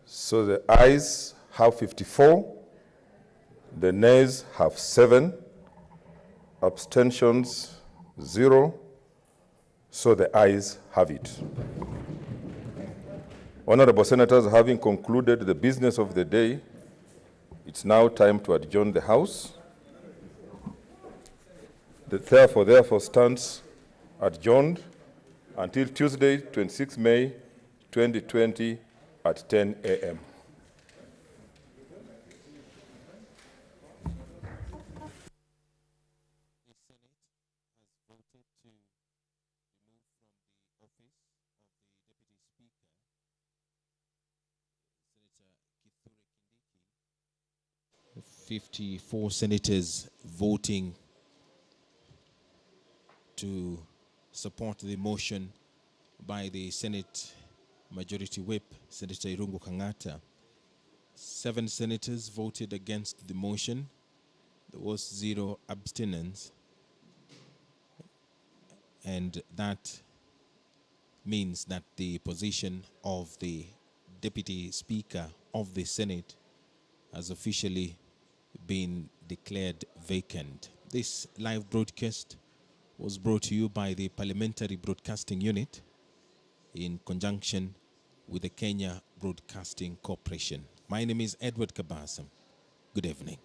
So the ayes have 54, the nays have 7, abstentions 0, so the ayes have it. Honorable senators, having concluded the business of the day, it's now time to adjourn the House. Therefore stands adjourned until Tuesday, 26 May 2020 at 10 a.m. Senator 54 senators voting to support the motion by the Senate Majority Whip, Senator Irungu Kangata. 7 senators voted against the motion. There was 0 abstinence. And that means that the position of the Deputy Speaker of the Senate has officially been declared vacant. This live broadcast was brought to you by the Parliamentary Broadcasting Unit in conjunction with the Kenya Broadcasting Corporation. My name is Edward Kabasam. Good evening.